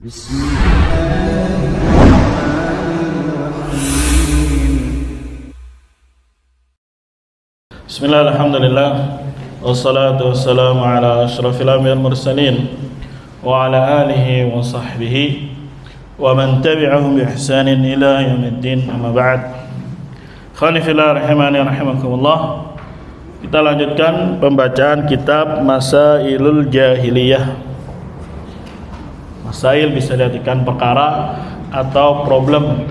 Bismillah, alhamdulillah, wassalatu wassalamu ala ashrafil anbiya'i wal mursalin wa ala alihi wa sahbihi wa man tabi'ahum bi ihsanin ila yaumiddin, amma ba'd. Khani fillah rahimani rahimakumullah. Kita lanjutkan pembacaan kitab Masailul Jahiliyah. Masail bisa diartikan perkara atau problem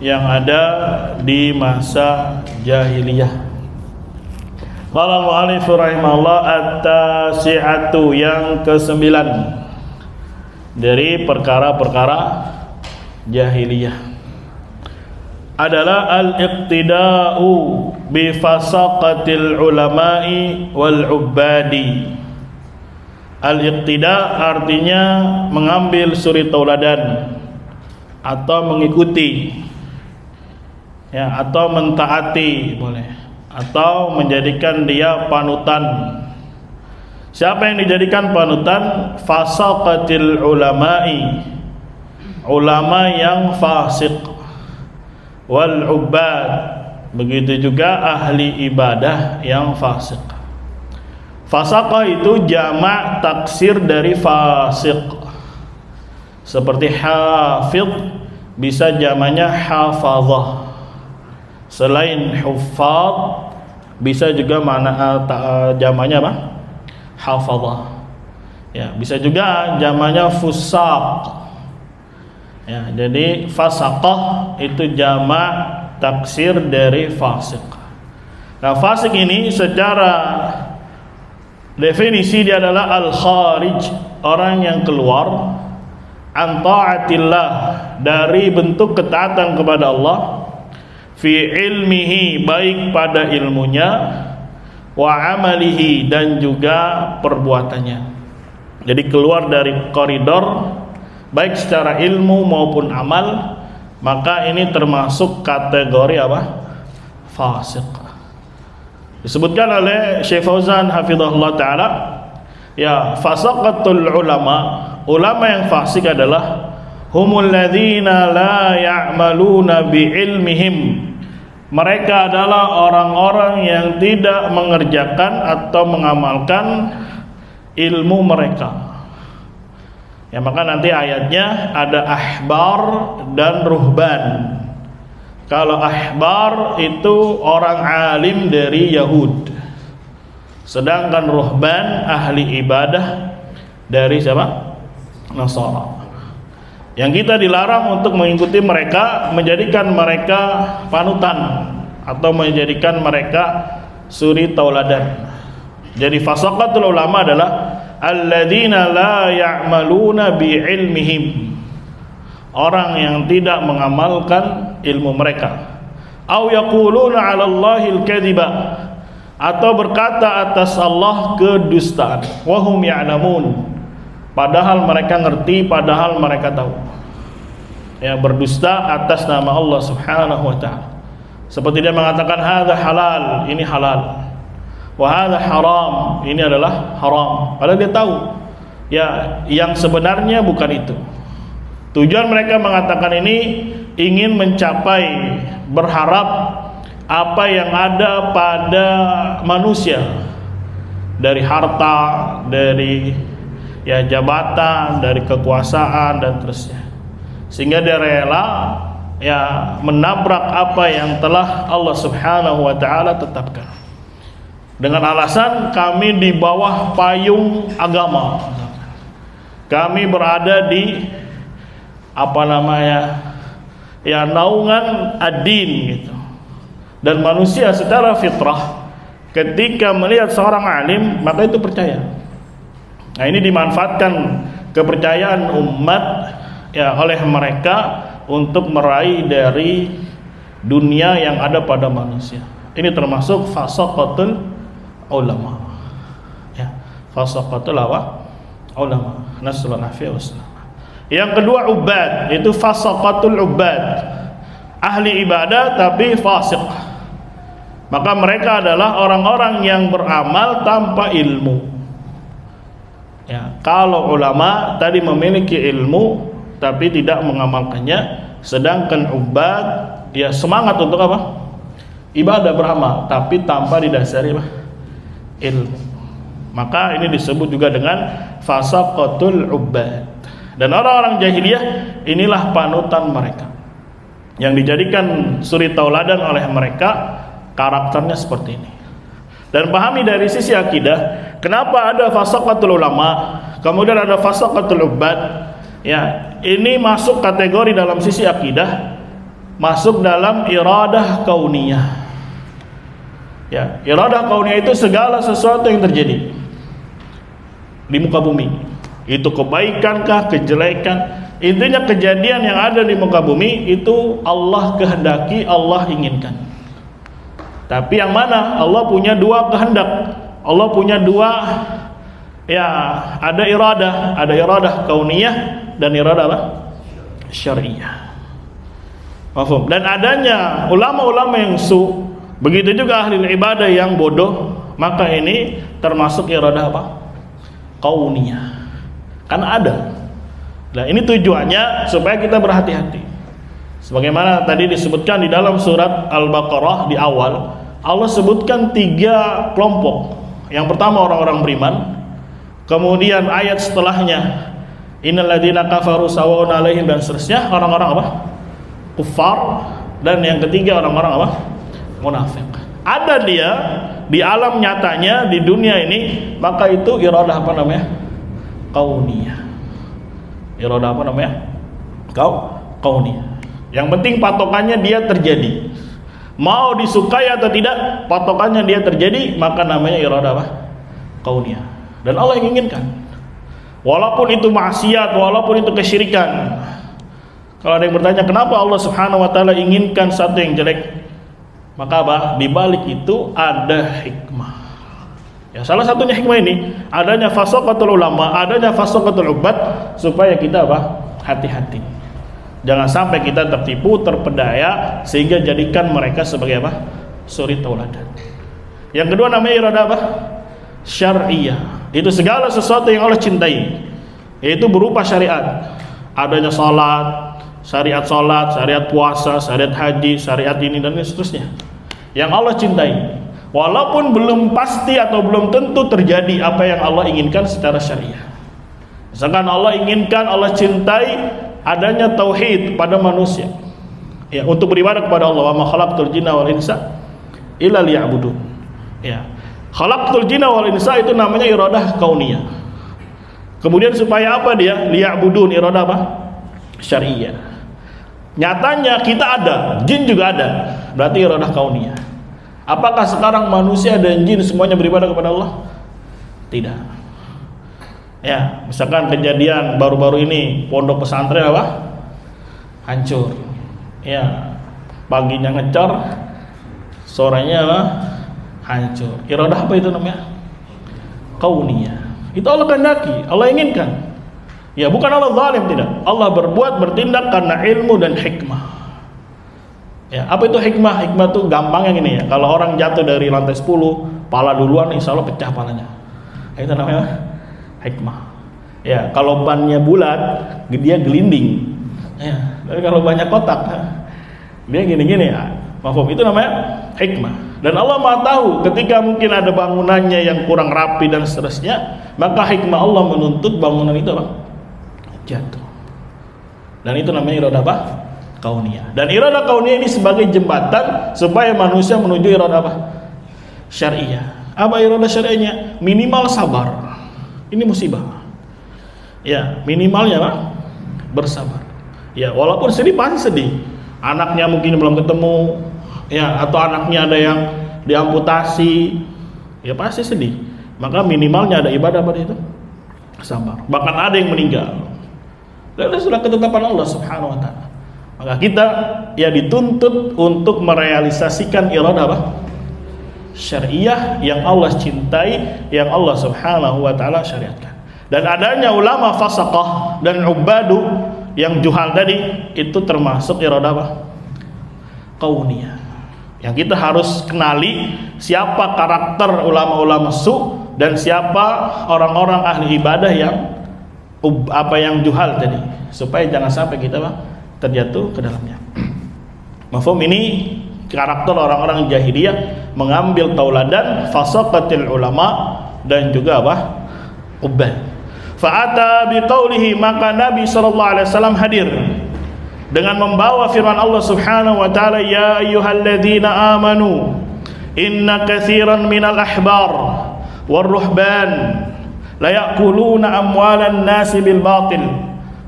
yang ada di masa jahiliyah. Qala al-mu'allif rahimahullah at-tasi'atu, yang ke-9 dari perkara-perkara jahiliyah adalah al-iqtida'u bi fasaqatil ulama'i wal ubbadi. Al-iqtida artinya mengambil suri tauladan atau mengikuti, ya, atau mentaati boleh, atau menjadikan dia panutan. Siapa yang dijadikan panutan? Fasaqatil ulama'i, ulama yang fasik, wal ubbad, begitu juga ahli ibadah yang fasik. Fasaqah itu jamak taksir dari fasik. Seperti hafidh bisa jamaknya hafazah. Selain huffaz bisa juga jamaknya apa? Hafazah. Ya, bisa juga jamaknya fusaq. Ya, jadi fasaqah itu jamak taksir dari fasik. Nah, fasik ini secara definisi dia adalah al-kharij, orang yang keluar an ta'atillah, dari bentuk ketaatan kepada Allah, fi ilmihi, baik pada ilmunya, wa amalihi, dan juga perbuatannya. Jadi keluar dari koridor baik secara ilmu maupun amal, maka ini termasuk kategori apa? Fasik. Disebutkan oleh Syekh Fauzan hafizahullah ta'ala, ya, fasaqatul ulama, ulama yang fasik adalah humul ladzina la ya'maluna bi ilmihim, mereka adalah orang-orang yang tidak mengerjakan atau mengamalkan ilmu mereka. Ya, maka nanti ayatnya ada ahbar dan ruhban. Kalau ahbar itu orang alim dari Yahud, sedangkan ruhban ahli ibadah dari siapa? Nasara. Yang kita dilarang untuk mengikuti mereka, menjadikan mereka panutan atau menjadikan mereka suri tauladan. Jadi fasaqatul ulama adalah alladzina la ya'maluna bi ilmihim, orang yang tidak mengamalkan ilmu mereka. Au yaquluna 'ala Allahil kadhiba, atau berkata atas Allah kedustaan. Wa hum ya'lamun, padahal mereka ngerti, padahal mereka tahu. Ya, berdusta atas nama Allah Subhanahu wa ta'ala. Seperti dia mengatakan hadza halal, ini halal. Wa hadza haram, ini adalah haram. Padahal dia tahu ya yang sebenarnya bukan itu. Tujuan mereka mengatakan ini ingin mencapai, berharap apa yang ada pada manusia dari harta, dari ya jabatan, dari kekuasaan dan terusnya, sehingga dia rela ya menabrak apa yang telah Allah Subhanahu wa ta'ala tetapkan dengan alasan kami di bawah payung agama, kami berada di apa namanya, ya, naungan ad-din gitu. Dan manusia secara fitrah ketika melihat seorang alim maka itu percaya. Nah, ini dimanfaatkan kepercayaan umat ya oleh mereka untuk meraih dari dunia yang ada pada manusia. Ini termasuk fasaqatul ulama. Ya, fasaqatul ulama. Nasallallahu alaihi wasallam. Yang kedua ubad, itu fasaqatul ubad, ahli ibadah tapi fasik. Maka mereka adalah orang-orang yang beramal tanpa ilmu. Ya, kalau ulama tadi memiliki ilmu tapi tidak mengamalkannya, sedangkan ubad dia semangat untuk apa? Ibadah, beramal, tapi tanpa didasari apa? Ilmu. Maka ini disebut juga dengan fasaqatul ubad. Dan orang-orang jahiliyah inilah panutan mereka, yang dijadikan suri tauladan oleh mereka, karakternya seperti ini. Dan pahami dari sisi akidah, kenapa ada fasaqatul ulama, kemudian ada fasaqatul ubad. Ya, ini masuk kategori dalam sisi akidah, masuk dalam iradah kauniyah. Ya, iradah kauniyah itu segala sesuatu yang terjadi di muka bumi. Itu kebaikankah, kejelekan, intinya kejadian yang ada di muka bumi itu Allah kehendaki, Allah inginkan. Tapi yang mana? Allah punya dua kehendak. Allah punya dua, ya, ada iradah kauniyah dan iradah apa? Syariah. Mafhum? Dan adanya ulama-ulama yang begitu juga ahli ibadah yang bodoh, maka ini termasuk iradah apa? Kauniyah. Karena ada. Nah, ini tujuannya supaya kita berhati-hati. Sebagaimana tadi disebutkan di dalam surat Al-Baqarah di awal, Allah sebutkan 3 kelompok. Yang pertama orang-orang beriman. Kemudian ayat setelahnya, innal ladzina kafaru sawa'un 'alaihim, dan seterusnya, orang-orang apa? Kufar. Dan yang ketiga orang-orang apa? Munafik. Ada dia di alam nyatanya di dunia ini, maka itu iradah apa namanya? Kauniyah. Iradah apa namanya? Kauniyah. Yang penting patokannya dia terjadi. Mau disukai atau tidak, patokannya dia terjadi, maka namanya iradah apa? Kauniyah. Dan Allah yang inginkan. Walaupun itu maksiat, walaupun itu kesyirikan. Kalau ada yang bertanya kenapa Allah Subhanahu wa taala inginkan satu yang jelek, maka apa? Di balik itu ada hikmah. Ya, salah satunya hikmah ini adanya fasaqatul ulama, adanya fasaqatul ubad, supaya kita apa? Hati-hati. Jangan sampai kita tertipu, terpedaya, sehingga jadikan mereka sebagai apa? Suri tauladan. Yang kedua namanya iradah apa? Syariah. Itu segala sesuatu yang Allah cintai, yaitu berupa syariat. Adanya salat, syariat salat, syariat puasa, syariat haji, syariat ini dan seterusnya. Yang Allah cintai. Walaupun belum pasti atau belum tentu terjadi apa yang Allah inginkan secara syariah. Misalkan Allah inginkan, Allah cintai adanya tauhid pada manusia, ya, untuk beribadah kepada Allah. Wa ma khalaqtul jinna wal insa illa liya'budun. Ya, khalaqtul jinna wal insa itu namanya iradah kauniyah. Kemudian supaya apa dia? Liya'budun, iradah apa? Syariah. Nyatanya kita ada, jin juga ada, berarti iradah kauniyah. Apakah sekarang manusia dan jin semuanya beribadah kepada Allah? Tidak. Ya, misalkan kejadian baru-baru ini pondok pesantren apa? Hancur. Ya, paginya ngecor, sorenya apa? Hancur. Iradah apa itu namanya? Kauniyah. Itu Allah kehendaki, Allah inginkan. Ya, bukan Allah zalim, tidak. Allah berbuat, bertindak karena ilmu dan hikmah. Ya, apa itu hikmah? Hikmah itu gampang yang ini ya. Kalau orang jatuh dari lantai 10, pala duluan, insya Allah pecah palanya. Itu namanya hikmah. Ya, kalau bannya bulat, dia gelinding. Ya, tapi kalau banyak kotak, dia gini-gini ya. Mafhum, itu namanya hikmah. Dan Allah Maha tahu ketika mungkin ada bangunannya yang kurang rapi dan seterusnya, maka hikmah Allah menuntut bangunan itu apa? Jatuh. Dan itu namanya iradah apa? Kauniyah. Dan iradah kauniyah ini sebagai jembatan supaya manusia menuju iradah apa? Syariah. Apa iradah syariahnya? Minimal sabar. Ini musibah. Ya, minimalnya apa? Bersabar. Ya, walaupun sedih pasti sedih. Anaknya mungkin belum ketemu, ya, atau anaknya ada yang diamputasi, ya pasti sedih. Maka minimalnya ada ibadah pada itu, sabar. Bahkan ada yang meninggal. Dan itu sudah ketetapan Allah Subhanahu wa taala. Maka kita ya dituntut untuk merealisasikan iradah apa? Syariah yang Allah cintai, yang Allah Subhanahu wa taala syariatkan. Dan adanya ulama fasaqah dan ubadu yang juhal tadi itu termasuk iradah apa? Kauniyah. Yang kita harus kenali siapa karakter ulama-ulama dan siapa orang-orang ahli ibadah yang yang juhal tadi, supaya jangan sampai kita terjatuh ke dalamnya. Mafhum, ini karakter orang-orang jahiliyah, mengambil tauladan fasaqatil ulama dan juga ubal. Fa'ata biqaulihi, maka Nabi sallallahu alaihi wasallam hadir dengan membawa firman Allah Subhanahu wa taala, ya ayyuhalladzina amanu inna katsiran minal ahbar warruhban la ya'kuluna amwalan nasi bil batil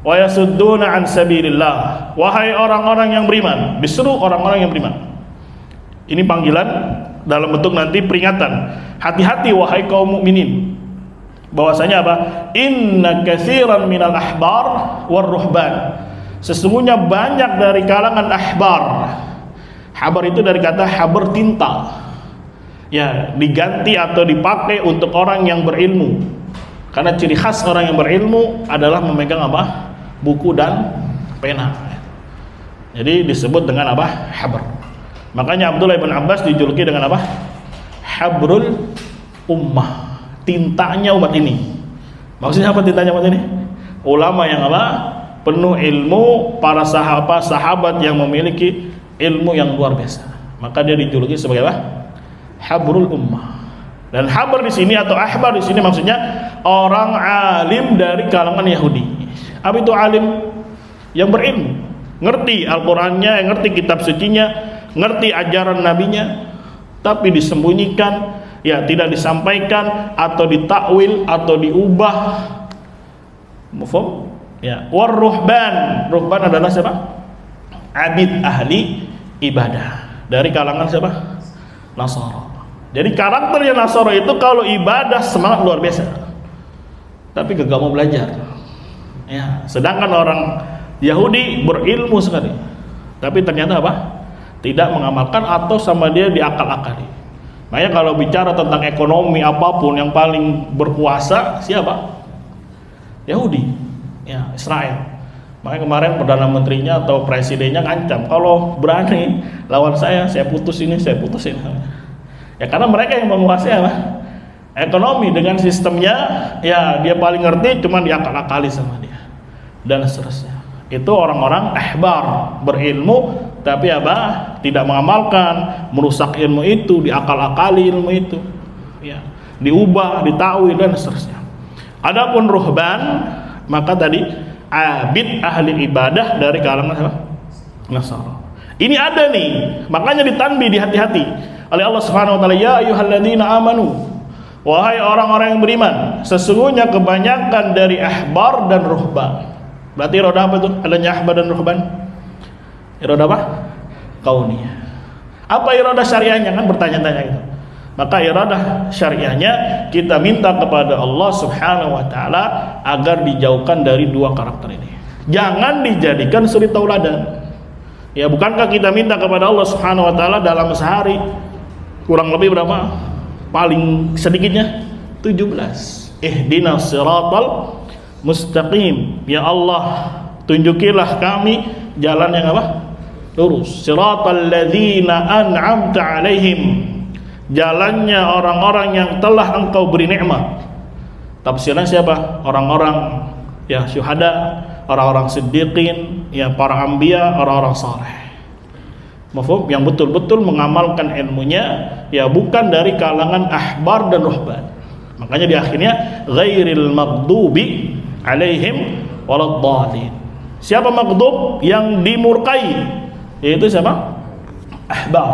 wa yasudduna an sabilillah. Wahai orang-orang yang beriman, disuruh orang-orang yang beriman. Ini panggilan dalam bentuk nanti peringatan. Hati-hati wahai kaum mukminin. Bahwasanya Inna katsiran minal ahbar warruhban. Sesungguhnya banyak dari kalangan ahbar. Habar itu dari kata habar, tinta. Ya, diganti atau dipakai untuk orang yang berilmu. Karena ciri khas orang yang berilmu adalah memegang buku dan pena. Jadi disebut dengan habar. Makanya Abdullah bin Abbas dijuluki dengan habrul ummah, tintanya umat ini. Maksudnya apa tintanya umat ini? Ulama yang penuh ilmu, para sahabat yang memiliki ilmu yang luar biasa. Maka dia dijuluki sebagai habrul ummah. Dan habar di sini atau ahbar di sini maksudnya orang alim dari kalangan Yahudi. Apa itu alim? Yang berilmu, ngerti Al-Qur'annya, ngerti kitab sucinya, ngerti ajaran nabinya, tapi disembunyikan, ya tidak disampaikan atau ditakwil atau diubah. Mafhum? Ya, ruhban adalah siapa? Abid, ahli ibadah dari kalangan siapa? Nasara. Jadi karakternya Nasara itu kalau ibadah semangat luar biasa, tapi gak mau belajar. Ya, sedangkan orang Yahudi berilmu sekali, tapi ternyata tidak mengamalkan atau sama dia diakal-akali. Makanya kalau bicara tentang ekonomi apapun yang paling berkuasa siapa? Yahudi, ya Israel. Makanya kemarin Perdana Menterinya atau Presidennya ngancam, kalau berani lawan saya putus ini, saya putus ini. Ya karena mereka yang menguasai ekonomi dengan sistemnya, ya dia paling ngerti, cuma diakal-akali sama dia dan seterusnya. Itu orang-orang ahbar, berilmu tapi tidak mengamalkan, merusak ilmu itu, diakal-akali ilmu itu, ya diubah, ditakwil dan seterusnya. Adapun ruhban, maka tadi abid, ahli ibadah dari kalangan Nasara. Ini ada nih, makanya ditanbih, dihati-hati oleh Allah Subhanahu wa taala, ya ayyuhalladzina amanu, wahai orang-orang yang beriman, sesungguhnya kebanyakan dari ahbar dan ruhban. Berarti iroda apa itu? Adanya ahbar dan ruhban. Iroda kauniyah. Apa iroda syariahnya? Kan bertanya-tanya gitu. Maka iroda syariahnya kita minta kepada Allah Subhanahu wa taala agar dijauhkan dari dua karakter ini. Jangan dijadikan suri tauladan. Ya, bukankah kita minta kepada Allah Subhanahu wa taala dalam sehari kurang lebih berapa? Paling sedikitnya 17. Ihdinas siratal mustaqim. Ya Allah, tunjukilah kami jalan yang lurus. Siratal ladzina an'amta 'alaihim. Jalannya orang-orang yang telah Engkau beri nikmat. Tafsirnya siapa? Orang-orang ya syuhada, orang-orang siddiqin, ya para anbiya, orang-orang saleh. Mafhum? Yang betul-betul mengamalkan ilmunya, ya bukan dari kalangan ahbar dan ruhban. Makanya di akhirnya ghairil maghdubi alaihim waladdallin. Siapa maghdub? Yang dimurkai, yaitu siapa? Ahbar,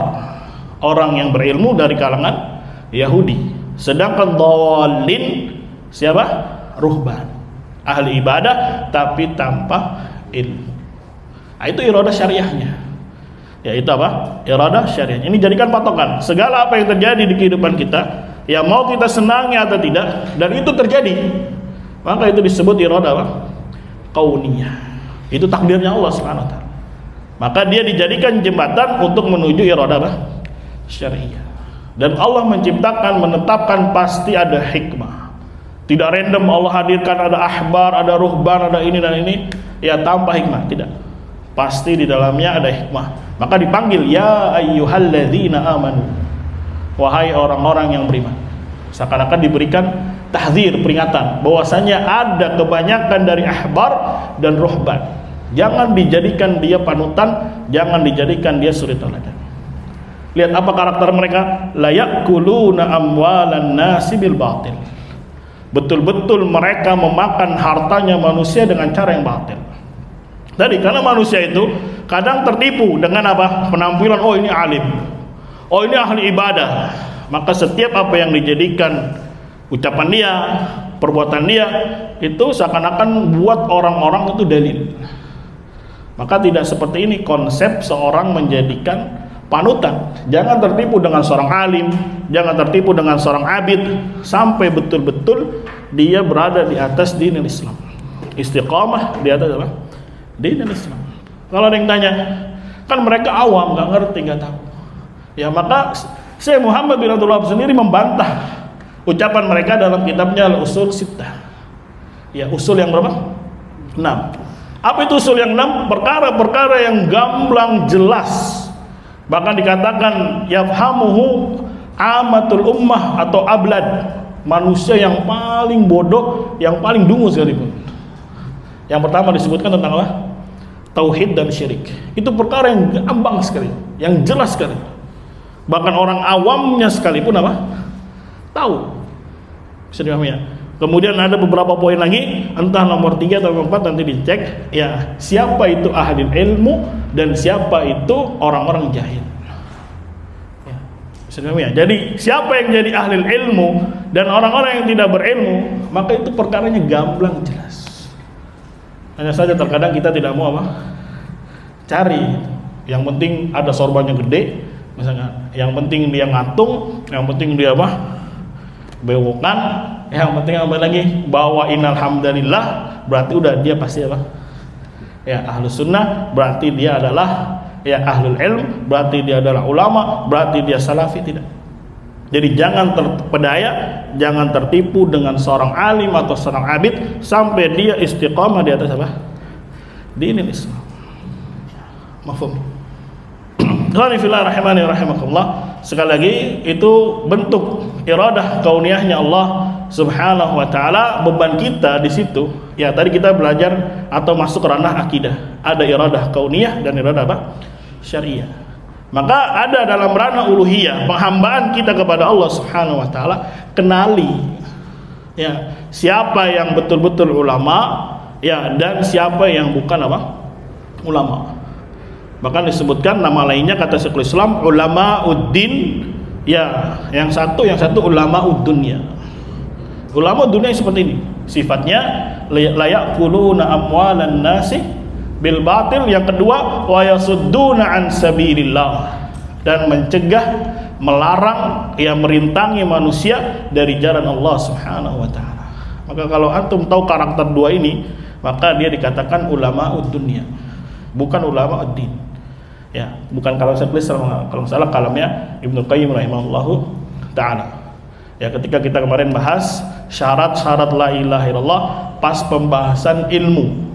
orang yang berilmu dari kalangan Yahudi. Sedangkan dhalin siapa? Ruhban, ahli ibadah tapi tanpa ilmu. Nah, itu iradah syariahnya. Ya itu iradah syariahnya. Ini jadikan patokan segala apa yang terjadi di kehidupan kita, ya mau kita senangi atau tidak, dan itu terjadi, maka itu disebut iradah kauniyah. Itu takdirnya Allah Subhanahu wa taala. Maka dia dijadikan jembatan untuk menuju iradah syariah. Dan Allah menciptakan, menetapkan pasti ada hikmah. Tidak random Allah hadirkan ada ahbar, ada ruhban, ada ini dan ini, ya tanpa hikmah, tidak. Pasti di dalamnya ada hikmah. Maka dipanggil ya ayyuhalladzina amanu, wahai orang-orang yang beriman. Seakan-akan diberikan tahdzir, peringatan bahwasanya ada kebanyakan dari ahbar dan ruhban. Jangan dijadikan dia panutan, jangan dijadikan dia suri teladan. Lihat apa karakter mereka, la yakuluna amwalan nasi bil batil. Betul-betul mereka memakan hartanya manusia dengan cara yang batil. Tadi karena manusia itu kadang tertipu dengan apa? Penampilan, oh ini alim, oh ini ahli ibadah. Maka setiap apa yang dijadikan ucapan dia, perbuatan dia, itu seakan-akan buat orang-orang itu dalil. Maka tidak seperti ini konsep seorang menjadikan panutan. Jangan tertipu dengan seorang alim, jangan tertipu dengan seorang abid, sampai betul-betul dia berada di atas dinul Islam, istiqamah di atas apa? Dinul Islam. Kalau ada yang tanya, kan mereka awam, nggak ngerti, nggak tahu. Ya maka Syekh Muhammad bin Abdul Wahab sendiri membantah ucapan mereka dalam kitabnya Al-Usul Sittah. Ya, usul yang berapa? 6. Apa itu usul yang 6? Perkara-perkara yang gamblang jelas. Bahkan dikatakan yafhamuhu amatul ummah atau ablad, manusia yang paling bodoh, yang paling dungu sekalipun. Yang pertama disebutkan tentang apa? Tauhid dan syirik. Itu perkara yang gampang sekali, yang jelas sekali. Bahkan orang awamnya sekalipun apa? Tahu. Bisa dipahami ya? Kemudian ada beberapa poin lagi, entah nomor 3 atau nomor 4, nanti dicek. Ya, siapa itu ahli ilmu dan siapa itu orang-orang jahil. Ya, bisa dipahami ya? Jadi siapa yang jadi ahli ilmu dan orang-orang yang tidak berilmu, maka itu perkaranya gamblang jelas. Hanya saja terkadang kita tidak mau apa? Cari. Yang penting ada sorbannya gede, misalnya. Yang penting dia ngatung, yang penting dia apa? Bewokan, yang penting apa lagi? Bawain alhamdulillah, berarti udah dia pasti apa? Ya ahlus sunnah, berarti dia adalah ya ahlul ilm, berarti dia adalah ulama, berarti dia salafi. Tidak. Jadi jangan terpedaya, jangan tertipu dengan seorang alim atau seorang abid sampai dia istiqamah di atas apa? Dinul Islam. Mafhum? Qanifillah rahimani rahimakumullah. Sekali lagi itu bentuk iradah kauniyahnya Allah Subhanahu wa taala. Beban kita di situ, ya tadi kita belajar atau masuk ranah akidah. Ada iradah kauniyah dan iradah apa? Syariah. Maka ada dalam ranah uluhiyah, penghambaan kita kepada Allah Subhanahu wa taala, kenali ya siapa yang betul-betul ulama ya dan siapa yang bukan apa? Ulama. Bahkan disebutkan nama lainnya kata Syekhul Islam ulama uddin, ya yang satu ulama uddunya. Ulama dunia seperti ini sifatnya, layak kuluna amwalan nasi bil batil. Yang kedua wa yasudduna an sabilillah, dan mencegah, melarang, ya merintangi manusia dari jalan Allah Subhanahu wa taala. Maka kalau antum tahu karakter dua ini, maka dia dikatakan ulama uddunya, bukan ulama uddin. Ya, bukan kalau saya tulis kalau salah kalamnya Ibnu Qayyim rahimahullahu taala. Ya, ketika kita kemarin bahas syarat-syarat la ilaha illallah pas pembahasan ilmu.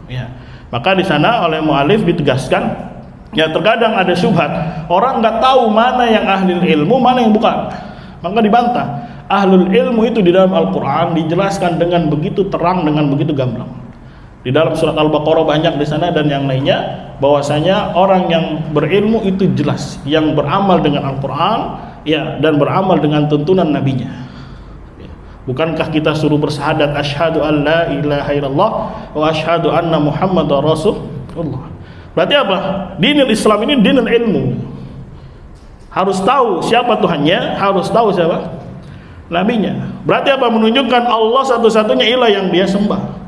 Ya. Maka di sana oleh mu'alif ditegaskan, ya terkadang ada syubhat, orang nggak tahu mana yang ahli ilmu, mana yang bukan. Maka dibantah. Ahlul ilmu itu di dalam Al-Qur'an dijelaskan dengan begitu terang, dengan begitu gamblang. Di dalam surat Al-Baqarah banyak di sana dan yang lainnya, bahwasanya orang yang berilmu itu jelas, yang beramal dengan Al-Qur'an ya dan beramal dengan tuntunan nabinya. Ya. Bukankah kita suruh bersyahadat asyhadu an la ilaha illallah wa asyhadu anna Muhammadar Rasulullah. Berarti apa? Dinul Islam ini dinul ilmu. Harus tahu siapa Tuhannya, harus tahu siapa nabinya. Berarti apa? Menunjukkan Allah satu-satunya ilah yang dia sembah.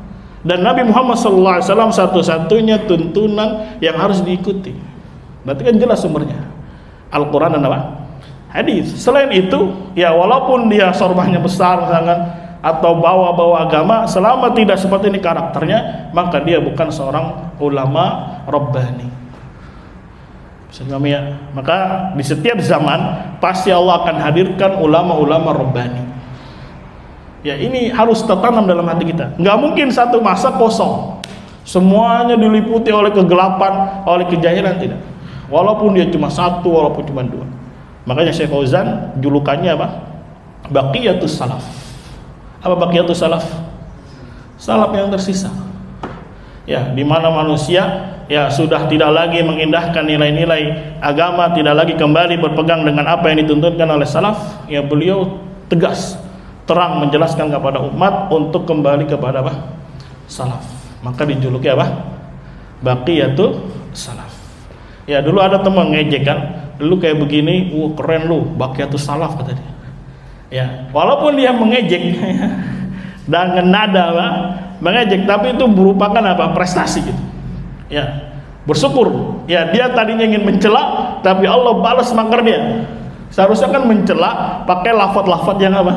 Dan Nabi Muhammad SAW satu-satunya tuntunan yang harus diikuti. Berarti kan jelas sumbernya Al-Quran dan apa? Hadis. Selain itu, ya walaupun dia sorbannya besar misalkan, atau bawa-bawa agama, selama tidak seperti ini karakternya, maka dia bukan seorang ulama Rabbani. Ya. Maka di setiap zaman pasti Allah akan hadirkan ulama-ulama Rabbani. Ya ini harus tertanam dalam hati kita. Nggak mungkin satu masa kosong, semuanya diliputi oleh kegelapan, oleh kejahilan, tidak. Walaupun dia cuma satu, walaupun cuma dua. Makanya Syekh Fauzan julukannya apa? baqiyatus salaf. Apa baqiyatus salaf? Salaf yang tersisa. Ya, di mana manusia ya sudah tidak lagi mengindahkan nilai-nilai agama, tidak lagi kembali berpegang dengan apa yang dituntunkan oleh salaf, ya beliau tegas, terang menjelaskan kepada umat untuk kembali kepada apa? Salaf. Maka dijuluki apa? Baqiyatul salaf. Ya, dulu ada teman ngejek kan, lu kayak begini, keren lu, baqiyatul salaf kata dia. Ya, walaupun dia mengejek dengan nada apa? Mengejek, tapi itu merupakan apa? Prestasi gitu. Ya, bersyukur. Ya, dia tadinya ingin mencela, tapi Allah balas makar dia. Seharusnya kan mencela pakai lafaz-lafaz yang apa?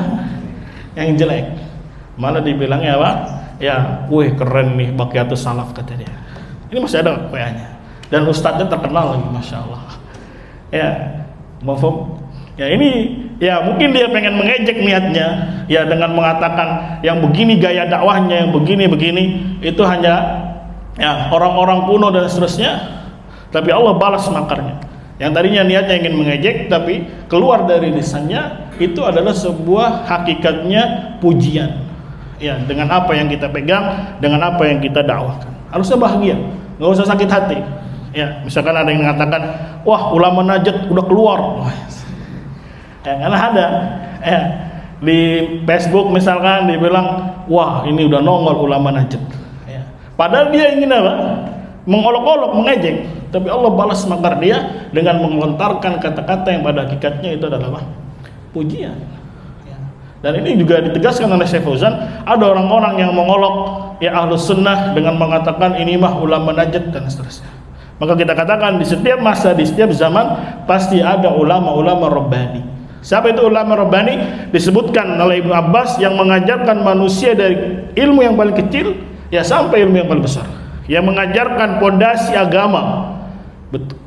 Yang jelek. Malah dibilangnya apa? Ya, wih keren nih baqiyatus salaf kata dia. Ini masih ada WA-nya. Dan ustadznya terkenal lagi, masya Allah. Ya, mafhum. Ya ini, ya mungkin dia pengen mengejek niatnya, ya dengan mengatakan yang begini gaya dakwahnya, yang begini-begini, itu hanya ya orang-orang kuno dan seterusnya, tapi Allah balas makarnya. Yang tadinya niatnya ingin mengejek, tapi keluar dari lisannya itu adalah sebuah hakikatnya pujian. Ya, dengan apa yang kita pegang, dengan apa yang kita dakwahkan, harusnya bahagia, nggak usah sakit hati. Ya, misalkan ada yang mengatakan, wah ulama Najd udah keluar, ya karena ada ya di Facebook misalkan dibilang, wah ini udah nongol ulama Najd. Padahal dia ingin apa? Mengolok-olok, mengejek. Tapi Allah balas makar dia dengan melontarkan kata-kata yang pada hakikatnya itu adalah apa? Pujian. Ya. Dan ini juga ditegaskan oleh Syekh Fauzan. Ada orang-orang yang mengolok ya Ahlus Sunnah dengan mengatakan ini mah ulama Najd dan seterusnya. Maka kita katakan di setiap masa, di setiap zaman pasti ada ulama-ulama Rabbani. Siapa itu ulama Rabbani? Disebutkan oleh Ibnu Abbas yang mengajarkan manusia dari ilmu yang paling kecil ya sampai ilmu yang paling besar, yang mengajarkan pondasi agama, betul,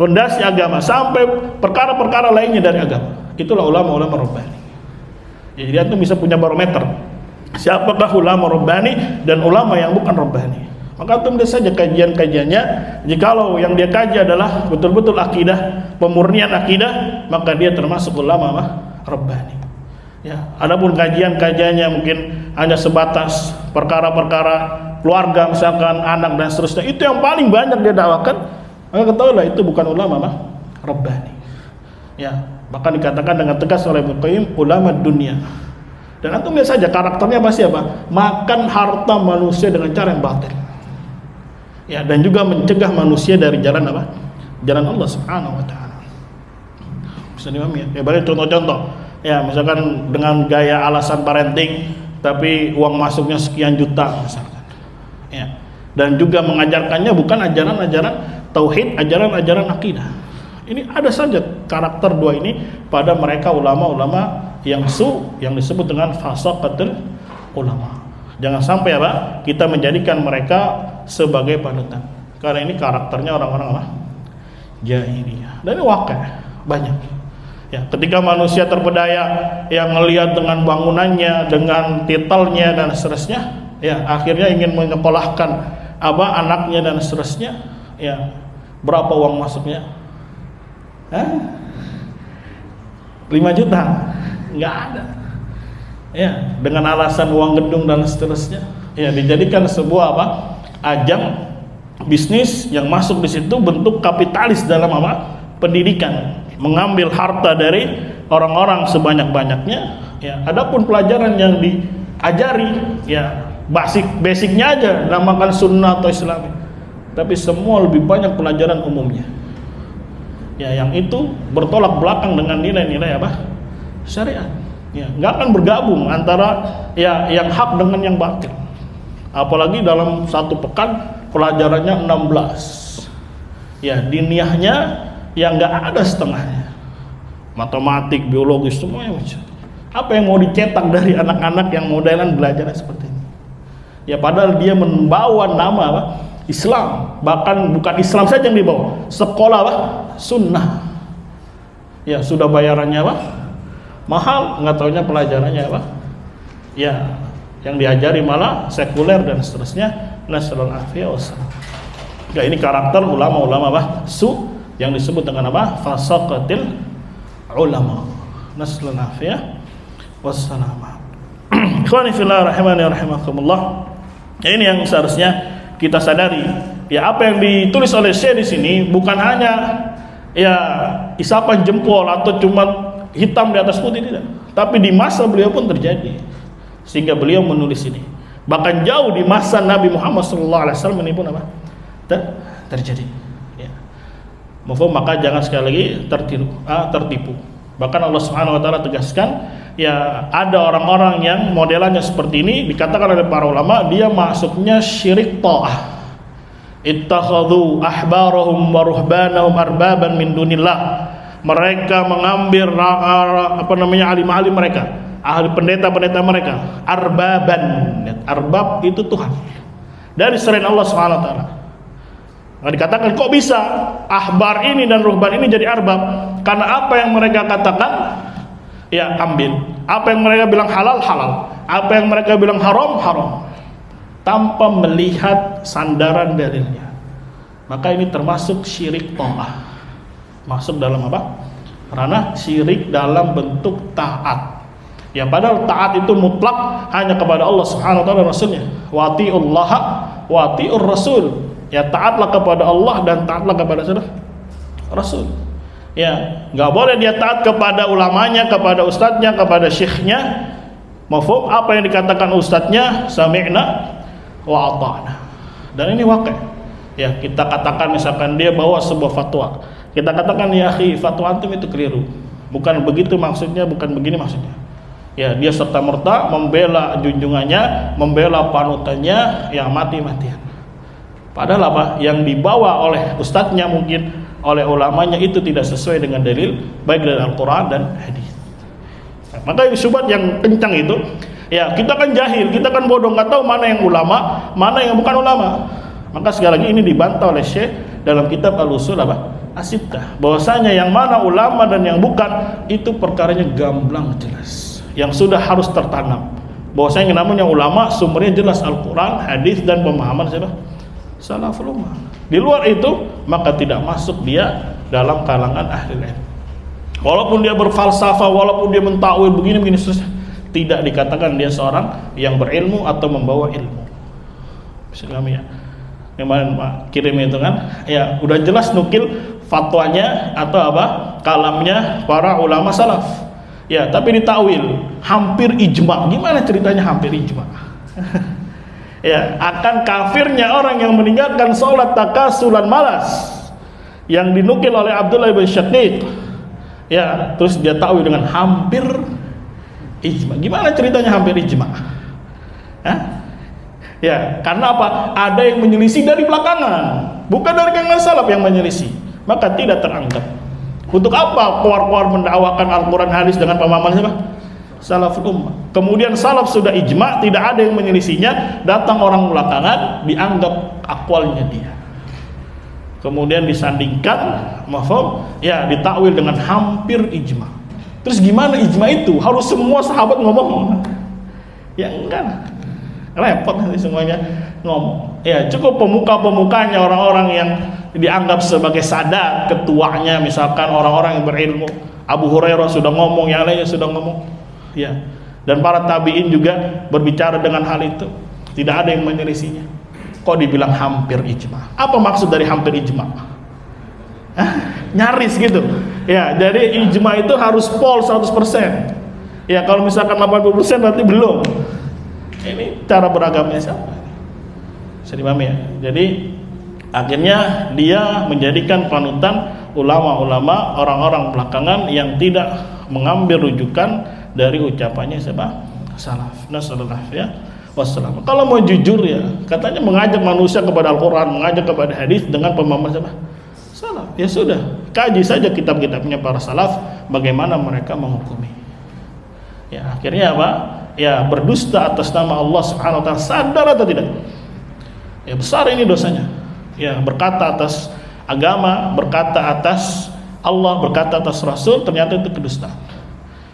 pondasi agama sampai perkara-perkara lainnya dari agama. Itulah ulama-ulama Rabbani. Ya, jadi antum bisa punya barometer siapakah ulama Rabbani dan ulama yang bukan Rabbani. Maka antum lihat saja kajian-kajiannya. Jikalau yang dia kaji adalah betul-betul akidah, pemurnian akidah, maka dia termasuk ulama Rabbani. Ya, adapun kajian-kajiannya mungkin hanya sebatas perkara-perkara keluarga misalkan anak dan seterusnya, itu yang paling banyak dia dakwakan, maka ketahuilah itu bukan ulama Rabbani. Ya, bahkan dikatakan dengan tegas oleh Ibnu Qayyim ulama dunia. Dan antum lihat saja karakternya pasti apa? Makan harta manusia dengan cara yang batil. Ya, dan juga mencegah manusia dari jalan apa? Jalan Allah Subhanahu wa taala. Bisa dipahami ya? Ya, balik contoh-contoh. Ya, misalkan dengan gaya alasan parenting tapi uang masuknya sekian juta misalkan. Ya. Dan juga mengajarkannya bukan ajaran-ajaran tauhid, ajaran-ajaran akidah. Ini ada saja karakter dua ini pada mereka ulama-ulama yang yang disebut dengan fasaqatul ulama. Jangan sampai apa? Kita menjadikan mereka sebagai panutan. Karena ini karakternya orang-orang apa? Jahiliyah. Dan ini wakil banyak. Ya, ketika manusia terpedaya yang melihat dengan bangunannya, dengan titelnya dan seterusnya, ya akhirnya ingin menyekolahkan apa anaknya dan seterusnya, ya berapa uang masuknya? 5 juta? Nggak ada. Ya, dengan alasan uang gedung dan seterusnya, ya dijadikan sebuah apa? Ajang bisnis yang masuk di situ bentuk kapitalis dalam apa? Pendidikan. Mengambil harta dari orang-orang sebanyak-banyaknya. Ya, adapun pelajaran yang diajari, ya basicnya aja, namakan sunnah atau islami. Tapi semua lebih banyak pelajaran umumnya. Ya, yang itu bertolak belakang dengan nilai-nilai apa? Syariat. Ya, nggak akan bergabung antara ya yang hak dengan yang batil. Apalagi dalam satu pekan pelajarannya 16. Ya, diniyahnya yang nggak ada setengahnya, matematik, biologi, semuanya macam. Apa yang mau dicetak dari anak-anak yang modelan belajar seperti ini? Ya padahal dia membawa nama apa? Islam, bahkan bukan Islam saja yang dibawa, sekolah apa? Sunnah. Ya sudah bayarannya apa? Mahal, nggak taunya pelajarannya apa? Ya yang diajari malah sekuler dan seterusnya. Nasallallahu alaihi wasallam. Ya ini karakter ulama-ulama apa? Yang disebut dengan apa? Fasaqatil ulama. Nasallahu afiyah wassalamah. Ikhwani fillah rahimani rahimakumullah. Ini yang seharusnya kita sadari. Ya, apa yang ditulis oleh Syekh di sini bukan hanya ya isapan jempol atau cuma hitam di atas putih, tidak. Tapi di masa beliau pun terjadi. Sehingga beliau menulis ini. Bahkan jauh di masa Nabi Muhammad SAW ini pun apa? Terjadi. Ya. Maka jangan sekali lagi tertipu. Bahkan Allah Subhanahu wa taala tegaskan, ya ada orang-orang yang modelannya seperti ini, dikatakan oleh para ulama dia masuknya syirik ta'ah. Ittakhadhu ahbarahum wa ruhbanahum arbaban min dunillah. Mereka mengambil alim-alim mereka, ahli pendeta-pendeta mereka, arbaban. Arbab itu Tuhan. Dari selain Allah Subhanahu wa taala. Nah, dikatakan kok bisa ahbar ini dan ruhban ini jadi arbab? Karena apa yang mereka katakan ya ambil. Apa yang mereka bilang halal, halal. Apa yang mereka bilang haram, haram. Tanpa melihat sandaran dalilnya. Maka ini termasuk syirik ta'ah. Masuk dalam apa? Ranah syirik dalam bentuk taat. Ya padahal taat itu mutlak hanya kepada Allah Subhanahu wa taala dan Rasulnya. Wa atiullaha wa atiur rasul. Ya taatlah kepada Allah dan taatlah kepada Rasul. Ya, nggak boleh dia taat kepada ulamanya, kepada ustadznya, kepada syekhnya. Mafhum apa yang dikatakan ustadznya, sami'na wa ata'na. Dan ini wakil. Ya, kita katakan misalkan dia bawa sebuah fatwa. Kita katakan ya akhi, fatwa antum itu keliru. Bukan begitu maksudnya, bukan begini maksudnya. Ya, dia serta-merta membela junjungannya, membela panutannya yang mati-matian. Padahal apa yang dibawa oleh ustadznya mungkin oleh ulamanya itu tidak sesuai dengan dalil baik dari Al-Quran dan hadis. Nah, maka syubhat yang kencang itu, ya kita kan jahil, kita kan bodoh, nggak tahu mana yang ulama, mana yang bukan ulama. Maka sekali lagi ini dibantah oleh Syekh dalam kitab Al-Usul As-Sittah, bahwasanya yang mana ulama dan yang bukan itu perkaranya gamblang jelas, yang sudah harus tertanam. Bahwasanya namun yang ulama sumbernya jelas Al-Quran, hadis dan pemahaman siapa? Salaful ummah. Di luar itu maka tidak masuk dia dalam kalangan ahli ilmu. Walaupun dia berfalsafah, walaupun dia mentakwil begini-begini seterusnya, tidak dikatakan dia seorang yang berilmu atau membawa ilmu. Bisa kami ya. Kemarin Pak kirim itu kan, ya udah jelas nukil fatwanya atau apa kalamnya para ulama salaf. Ya, tapi ditakwil hampir ijma. Gimana ceritanya hampir ijma? Ya, akan kafirnya orang yang meninggalkan sholat takasulan malas yang dinukil oleh Abdullah bin Syaqiq. Ya, terus dia tahu dengan hampir ijma. Gimana ceritanya hampir ijma? Hah? Ya, karena apa? Ada yang menyelisih dari belakangan, bukan dari kalangan salaf yang menyelisih. Maka tidak teranggap. Untuk apa keluar-keluar mendakwakan Al-Quran hadis dengan pemahaman siapa? Salaful ummah. Kemudian salaf sudah ijma, tidak ada yang menyelisihinya, datang orang belakangan dianggap akwalnya dia. Kemudian disandingkan, mafhum, ya ditakwil dengan hampir ijma. Terus gimana ijma itu? Harus semua sahabat ngomong? Ya enggak. Repot nanti semuanya ngomong. Ya cukup pemuka-pemukanya, orang-orang yang dianggap sebagai sadat, ketuanya misalkan orang-orang yang berilmu. Abu Hurairah sudah ngomong, yang lainnya sudah ngomong. Ya, dan para tabi'in juga berbicara dengan hal itu. Tidak ada yang menyelisihinya. Kok dibilang hampir ijma? Apa maksud dari hampir ijma? Nyaris gitu. Ya, jadi ijma itu harus pol 100%. Ya, kalau misalkan 80% berarti belum. Ini cara beragamnya siapa? Bisa dipahami ya? Jadi akhirnya dia menjadikan panutan ulama-ulama orang-orang belakangan yang tidak mengambil rujukan dari ucapannya siapa? Salaf. Nasallallahu ya wassalam. Kalau mau jujur ya, katanya mengajak manusia kepada Al-Quran, mengajak kepada hadis dengan pemahaman siapa? Salaf. Ya sudah, kaji saja kitab-kitabnya para salaf, bagaimana mereka menghukumi. Ya akhirnya apa? Ya berdusta atas nama Allah Subhanahu wa taala, sadar atau tidak? Ya besar ini dosanya. Ya berkata atas agama, berkata atas Allah, berkata atas Rasul, ternyata itu kedustaan.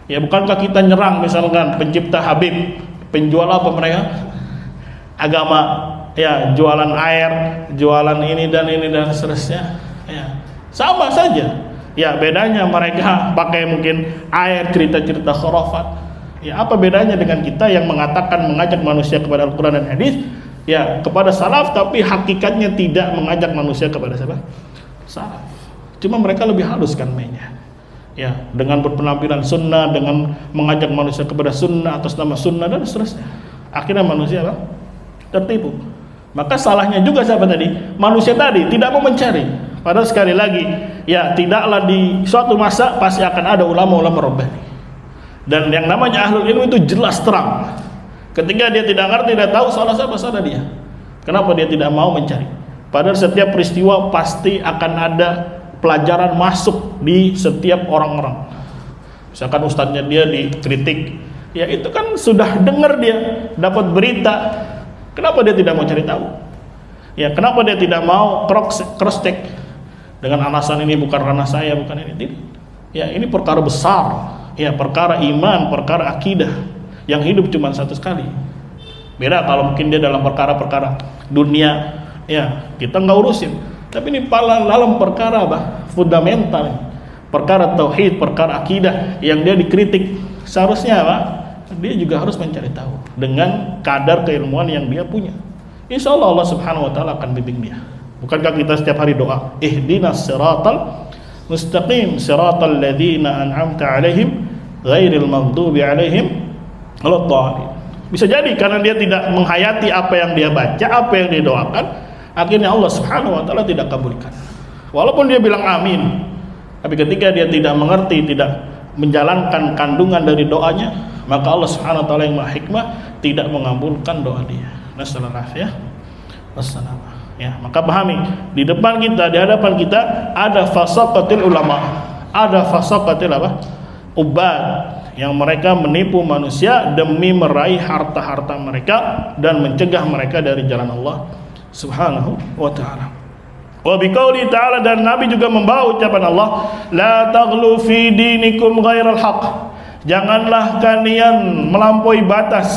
Ya bukankah kita nyerang misalkan pencipta Habib, penjual apa mereka? Agama, ya jualan air, jualan ini dan seterusnya. Ya sama saja. Ya bedanya mereka pakai mungkin air, cerita-cerita khurafat. Ya apa bedanya dengan kita yang mengatakan mengajak manusia kepada Al-Quran dan hadis, ya kepada salaf, tapi hakikatnya tidak mengajak manusia kepada siapa? Salaf. Cuma mereka lebih halus kan mainnya. Ya dengan berpenampilan sunnah, dengan mengajak manusia kepada sunnah atas nama sunnah dan seterusnya. Akhirnya manusia apa? Tertipu. Maka salahnya juga siapa tadi? Manusia tadi tidak mau mencari. Padahal sekali lagi, ya tidaklah di suatu masa pasti akan ada ulama-ulama rabbani. Dan yang namanya ahlul ilmu itu jelas terang. Ketika dia tidak ngerti, tidak tahu, salah siapa, salah dia. Kenapa dia tidak mau mencari? Padahal setiap peristiwa pasti akan ada pelajaran masuk di setiap orang-orang. Misalkan ustadznya dia dikritik, ya itu kan sudah dengar dia, dapat berita. Kenapa dia tidak mau cari tahu? Ya kenapa dia tidak mau cross check? Dengan alasan ini bukan ranah saya, bukan ini. Ya ini perkara besar, ya perkara iman, perkara akidah yang hidup cuma satu sekali. Beda kalau mungkin dia dalam perkara-perkara dunia, ya kita nggak urusin. Tapi ini dalam perkara apa? Fundamental, perkara tauhid, perkara akidah yang dia dikritik. Seharusnya apa? Dia juga harus mencari tahu dengan kadar keilmuan yang dia punya. Insya Allah Allah Subhanahu Wa Taala akan bimbing dia. Bukankah kita setiap hari doa, ihdinas siratal mustaqim, siratal ladzina an'amta 'alaihim ghairil maghdubi 'alaihim waladdallin. Bisa jadi karena dia tidak menghayati apa yang dia baca, apa yang dia doakan, akhirnya Allah Subhanahu wa taala tidak kabulkan. Walaupun dia bilang amin, tapi ketika dia tidak mengerti, tidak menjalankan kandungan dari doanya, maka Allah Subhanahu wa taala yang Maha Hikmah tidak mengabulkan doa dia. Nasallallahu ya. Wassalam. Ya, maka pahami, di depan kita, di hadapan kita ada fasaqatil ulama, ada fasaqatil apa? Ubad yang mereka menipu manusia demi meraih harta-harta mereka dan mencegah mereka dari jalan Allah Subhanahu wa taala. Wa biqauli ta'ala, dan Nabi juga membawa ucapan Allah, la taghlu fi dinikum ghairal haqq. Janganlah kalian melampaui batas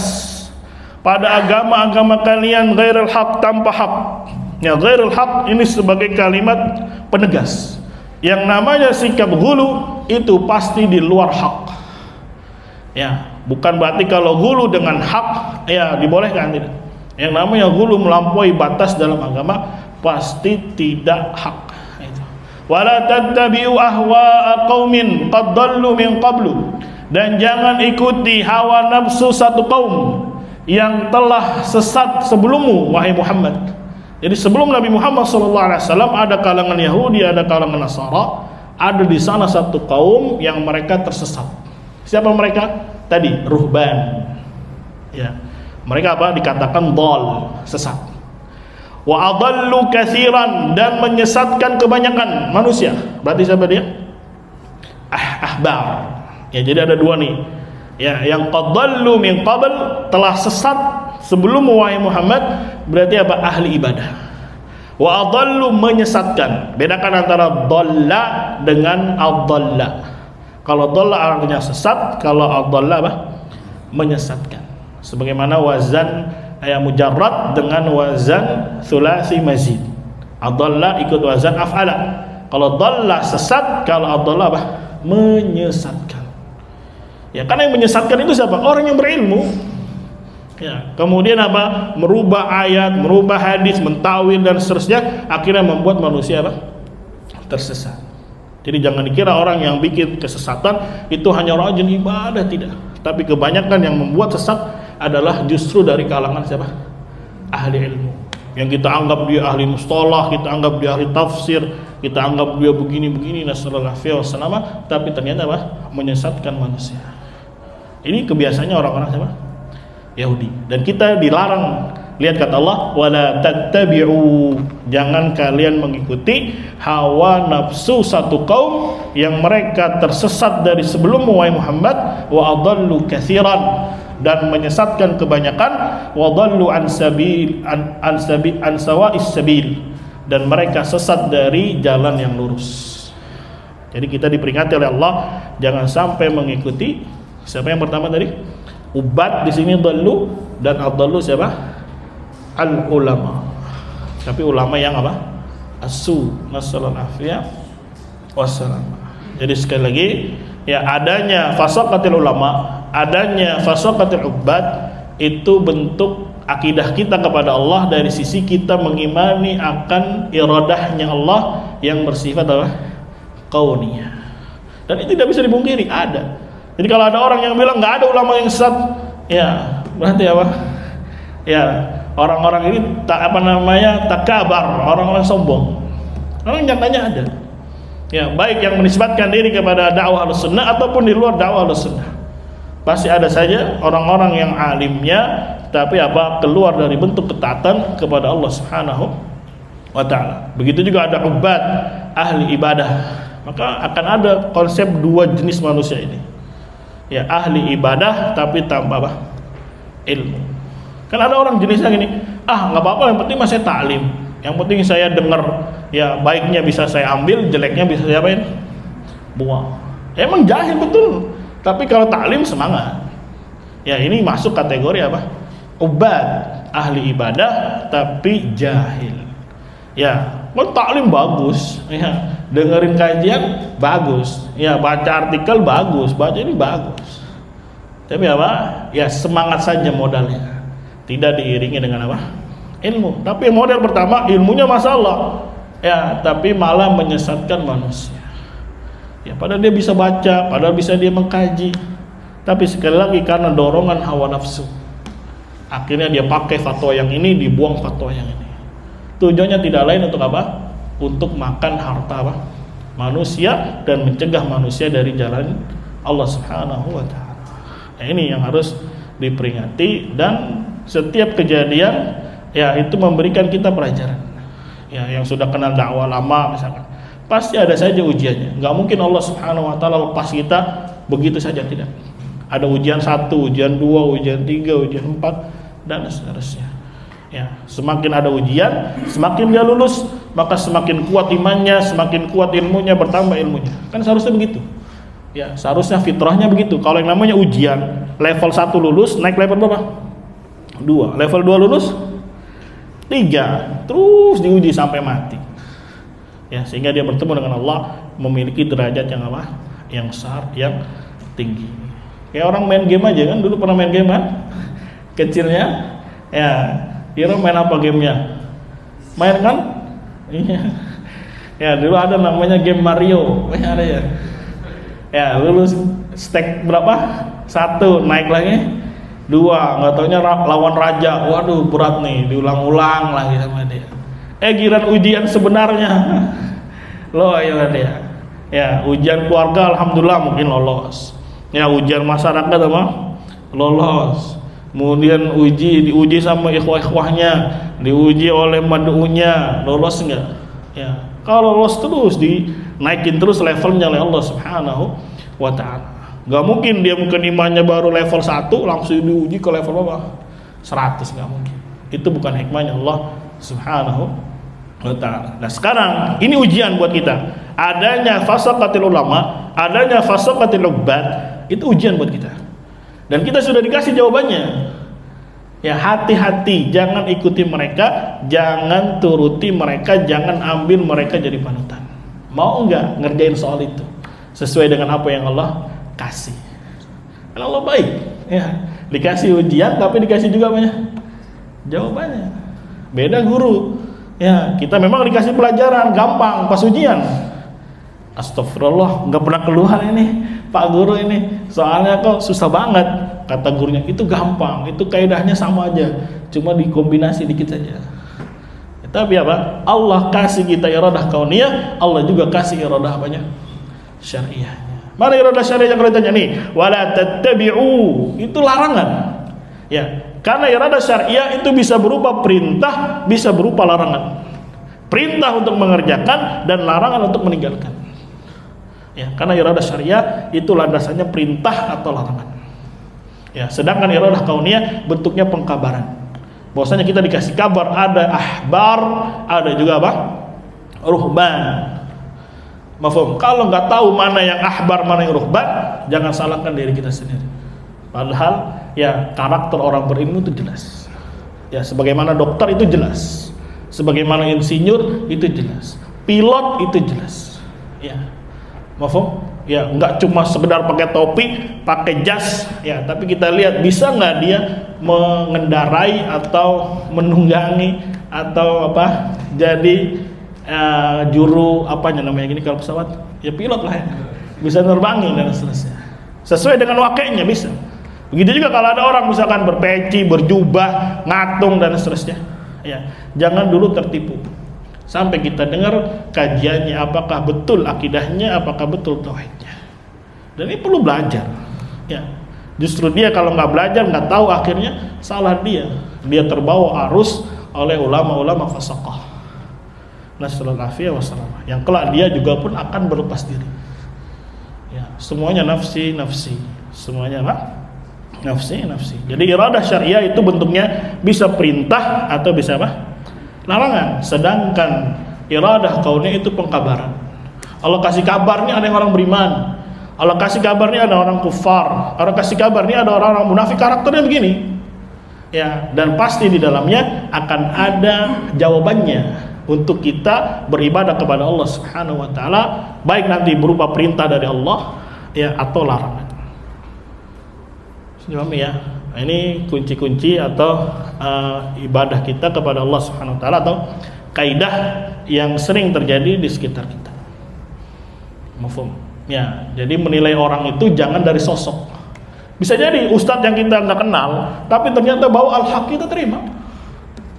pada agama-agama kalian ghairal haqq, tanpa hak. Ya, ghairul haq ini sebagai kalimat penegas. Yang namanya sikap hulu itu pasti di luar hak. Ya, bukan berarti kalau hulu dengan hak ya dibolehkan, tidak. Yang namanya hulu melampaui batas dalam agama pasti tidak hak. Itu. Wala tattabi'u ahwa'a qaumin qad dallu min qablu. Dan jangan ikuti hawa nafsu satu kaum yang telah sesat sebelummu, wahai Muhammad. Jadi sebelum Nabi Muhammad SAW ada kalangan Yahudi, ada kalangan Nasara, ada di sana satu kaum yang mereka tersesat. Siapa mereka? Tadi ruhban. Ya, mereka apa? Dikatakan dhal, sesat. Wa adallu katsiran, dan menyesatkan kebanyakan manusia. Berarti siapa dia? Ahbar. Ya, jadi ada dua nih. Ya, yang qadallu min qabl, telah sesat sebelum wahai Muhammad, berarti apa? Ahli ibadah. Wa adallu, menyesatkan. Bedakan antara dhalla dengan adalla. Kalau dhalla artinya sesat, kalau adalla apa? Menyesatkan. Sebagaimana wazan ayat mujarrad dengan wazan thulathi mazid. Adalla ikut wazan af'ala. Kalau dhalla sesat, kalau adalla apa? Menyesatkan. Ya, karena yang menyesatkan itu siapa? Orang yang berilmu. Ya, kemudian apa? Merubah ayat, merubah hadis, mentawil dan seterusnya, akhirnya membuat manusia apa? Tersesat. Jadi jangan dikira orang yang bikin kesesatan itu hanya rajin ibadah, tidak. Tapi kebanyakan yang membuat sesat adalah justru dari kalangan siapa? Ahli ilmu. Yang kita anggap dia ahli mustalah, kita anggap dia ahli tafsir, kita anggap dia begini-begini, nasallallahu alaihi wasallam, tapi ternyata apa? Menyesatkan manusia. Ini kebiasaannya orang-orang siapa? Yahudi. Dan kita dilarang. Lihat kata Allah, wala tattabi'u, jangan kalian mengikuti hawa nafsu satu kaum yang mereka tersesat dari sebelum wahai Muhammad, wa adallu katsiran, dan menyesatkan kebanyakan, wa dallu an sawa'is sabil, dan mereka sesat dari jalan yang lurus. Jadi kita diperingatkan oleh Allah jangan sampai mengikuti siapa yang pertama tadi? Ubad di sini dallu, dan adallu siapa? Al ulama. Tapi ulama yang apa? Asu, nasallallahu alaihi. wassalam. Jadi sekali lagi, ya adanya fasaqatil ulama, adanya fasaqatil ubbad itu bentuk akidah kita kepada Allah dari sisi kita mengimani akan iradahnya Allah yang bersifat apa? Kauniyah. Dan itu tidak bisa dipungkiri, ada. Jadi kalau ada orang yang bilang nggak ada ulama yang sesat, ya berarti apa? Ya orang-orang ini takabar, orang-orang sombong. Orang nyatanya ada. Ya, baik yang menisbatkan diri kepada dakwah Ahlussunnah ataupun di luar dakwah Ahlussunnah. Pasti ada saja orang-orang yang alimnya tapi keluar dari bentuk ketaatan kepada Allah Subhanahu wa taala. Begitu juga ada ubad, ahli ibadah. Maka akan ada konsep dua jenis manusia ini. Ya, ahli ibadah tapi tanpa ilmu. Kan ada orang jenisnya gini, nggak apa-apa, yang penting saya taklim, yang penting saya dengar, ya baiknya bisa saya ambil, jeleknya bisa saya buang. Emang jahil betul, tapi kalau taklim semangat. Ya ini masuk kategori ubad, ahli ibadah tapi jahil. Ya, taklim bagus, ya dengerin kajian bagus, ya baca artikel bagus, baca ini bagus. Tapi ya semangat saja modalnya. Tidak diiringi dengan ilmu. Tapi model pertama ilmunya masalah, ya tapi malah menyesatkan manusia. Ya padahal dia bisa baca, padahal bisa dia mengkaji, tapi sekali lagi karena dorongan hawa nafsu, akhirnya dia pakai fatwa yang ini, dibuang fatwa yang ini. Tujuannya tidak lain untuk untuk makan harta manusia dan mencegah manusia dari jalan Allah Subhanahu wa taala. Nah, ini yang harus diperingati, dan setiap kejadian ya itu memberikan kita pelajaran. Ya, yang sudah kenal dakwah lama misalkan, pasti ada saja ujiannya. Nggak mungkin Allah Subhanahu wa taala lepas kita begitu saja, tidak. Ada ujian 1, ujian 2, ujian 3, ujian 4 dan seterusnya. Ya, semakin ada ujian, semakin dia lulus, maka semakin kuat imannya, semakin kuat ilmunya, bertambah ilmunya. Kan seharusnya begitu. Ya, seharusnya fitrahnya begitu. Kalau yang namanya ujian, level 1 lulus, naik level berapa? 2. Level 2 lulus, 3. Terus diuji sampai mati. Ya, sehingga dia bertemu dengan Allah, memiliki derajat yang yang besar, yang tinggi. Kayak orang main game aja kan, dulu pernah main game kan? Kecilnya, ya, kira main apa gamenya? Main kan? Iya. Ya, dulu ada namanya game Mario. Ada ya. Ya, lulus stack berapa? 1, naik lagi 2, nggak taunya lawan raja. Waduh, berat nih, diulang-ulang lagi sama dia. Giliran ujian sebenarnya. Loh, ya dia. Ya, ujian keluarga alhamdulillah mungkin lolos. Ya, ujian masyarakat lolos. Kemudian diuji sama ikhwah-ikhwahnya, diuji oleh mad'unya, lolos enggak? Ya, kalau lolos terus dinaikin terus levelnya oleh Allah Subhanahu wa taala. Enggak mungkin dia imannya baru level 1 langsung diuji ke level berapa? 100, enggak mungkin. Itu bukan hikmahnya Allah Subhanahu wa taala. Nah, sekarang ini ujian buat kita. Adanya fasaqatil ulama, adanya fasaqatil ubbad, itu ujian buat kita. Dan kita sudah dikasih jawabannya. Ya, hati-hati, jangan ikuti mereka, jangan turuti mereka, jangan ambil mereka jadi panutan. Mau enggak ngerjain soal itu sesuai dengan apa yang Allah kasih? Karena Allah baik, ya. Dikasih ujian tapi dikasih juga jawabannya. Beda guru. Ya, kita memang dikasih pelajaran gampang pas ujian. Astagfirullah, nggak pernah keluar ini Pak Guru ini, soalnya kok susah banget. Kata gurunya, itu gampang, itu kaidahnya sama aja, cuma dikombinasi dikit saja. Tapi Allah kasih kita iradah kauniyah, Allah juga kasih iradah syariahnya. Mana iradah syariah yang kalau ditanya nih, wala tattabi'u, itu larangan. Ya, karena iradah syariah itu bisa berupa perintah, bisa berupa larangan. Perintah untuk mengerjakan dan larangan untuk meninggalkan. Ya, karena iradah syariah itu landasannya perintah atau larangan. Ya, sedangkan iradah kauniyah bentuknya pengkabaran. Bahwasanya kita dikasih kabar, ada ahbar, ada juga ruhban. Mafhum? Kalau nggak tahu mana yang ahbar, mana yang ruhban, jangan salahkan diri kita sendiri. Padahal ya karakter orang berilmu itu jelas. Ya, sebagaimana dokter itu jelas, sebagaimana insinyur itu jelas, pilot itu jelas. Ya. Mafhum? Ya, nggak cuma sekedar pakai topi, pakai jas, ya, tapi kita lihat bisa nggak dia mengendarai atau menunggangi atau apa? Jadi juru apanya namanya gini kalau pesawat? Ya pilot lah ya. Bisa nerbangin dan seterusnya. Sesuai dengan wakilnya bisa. Begitu juga kalau ada orang misalkan berpeci, berjubah, ngatung dan seterusnya. Ya, jangan dulu tertipu. Sampai kita dengar kajiannya, apakah betul akidahnya, apakah betul tauhidnya. Dan ini perlu belajar. Ya, justru dia kalau nggak belajar, nggak tahu, akhirnya salah dia. Dia terbawa arus oleh ulama-ulama fasaqah. Nasallallahu alaihi wasallam. Yang kelak dia juga pun akan berlepas diri. Ya, semuanya nafsi, semuanya apa? Nafsi. Jadi iradah syariah itu bentuknya bisa perintah atau bisa apa? Larangan. Sedangkan iradah kauniyah itu pengkabaran. Allah kasih kabar nih ada yang orang beriman. Allah kasih kabar nih ada orang kufar. Allah kasih kabar nih ada orang-orang munafik karakternya begini. Ya, dan pasti di dalamnya akan ada jawabannya untuk kita beribadah kepada Allah Subhanahu wa taala, baik nanti berupa perintah dari Allah ya atau larangan. Paham ya? Ini kunci-kunci atau ibadah kita kepada Allah Subhanahu wa taala atau kaidah yang sering terjadi di sekitar kita. Mafhum? Ya, jadi menilai orang itu jangan dari sosok. Bisa jadi ustadz yang kita nggak kenal, tapi ternyata bawa al-haq, kita terima.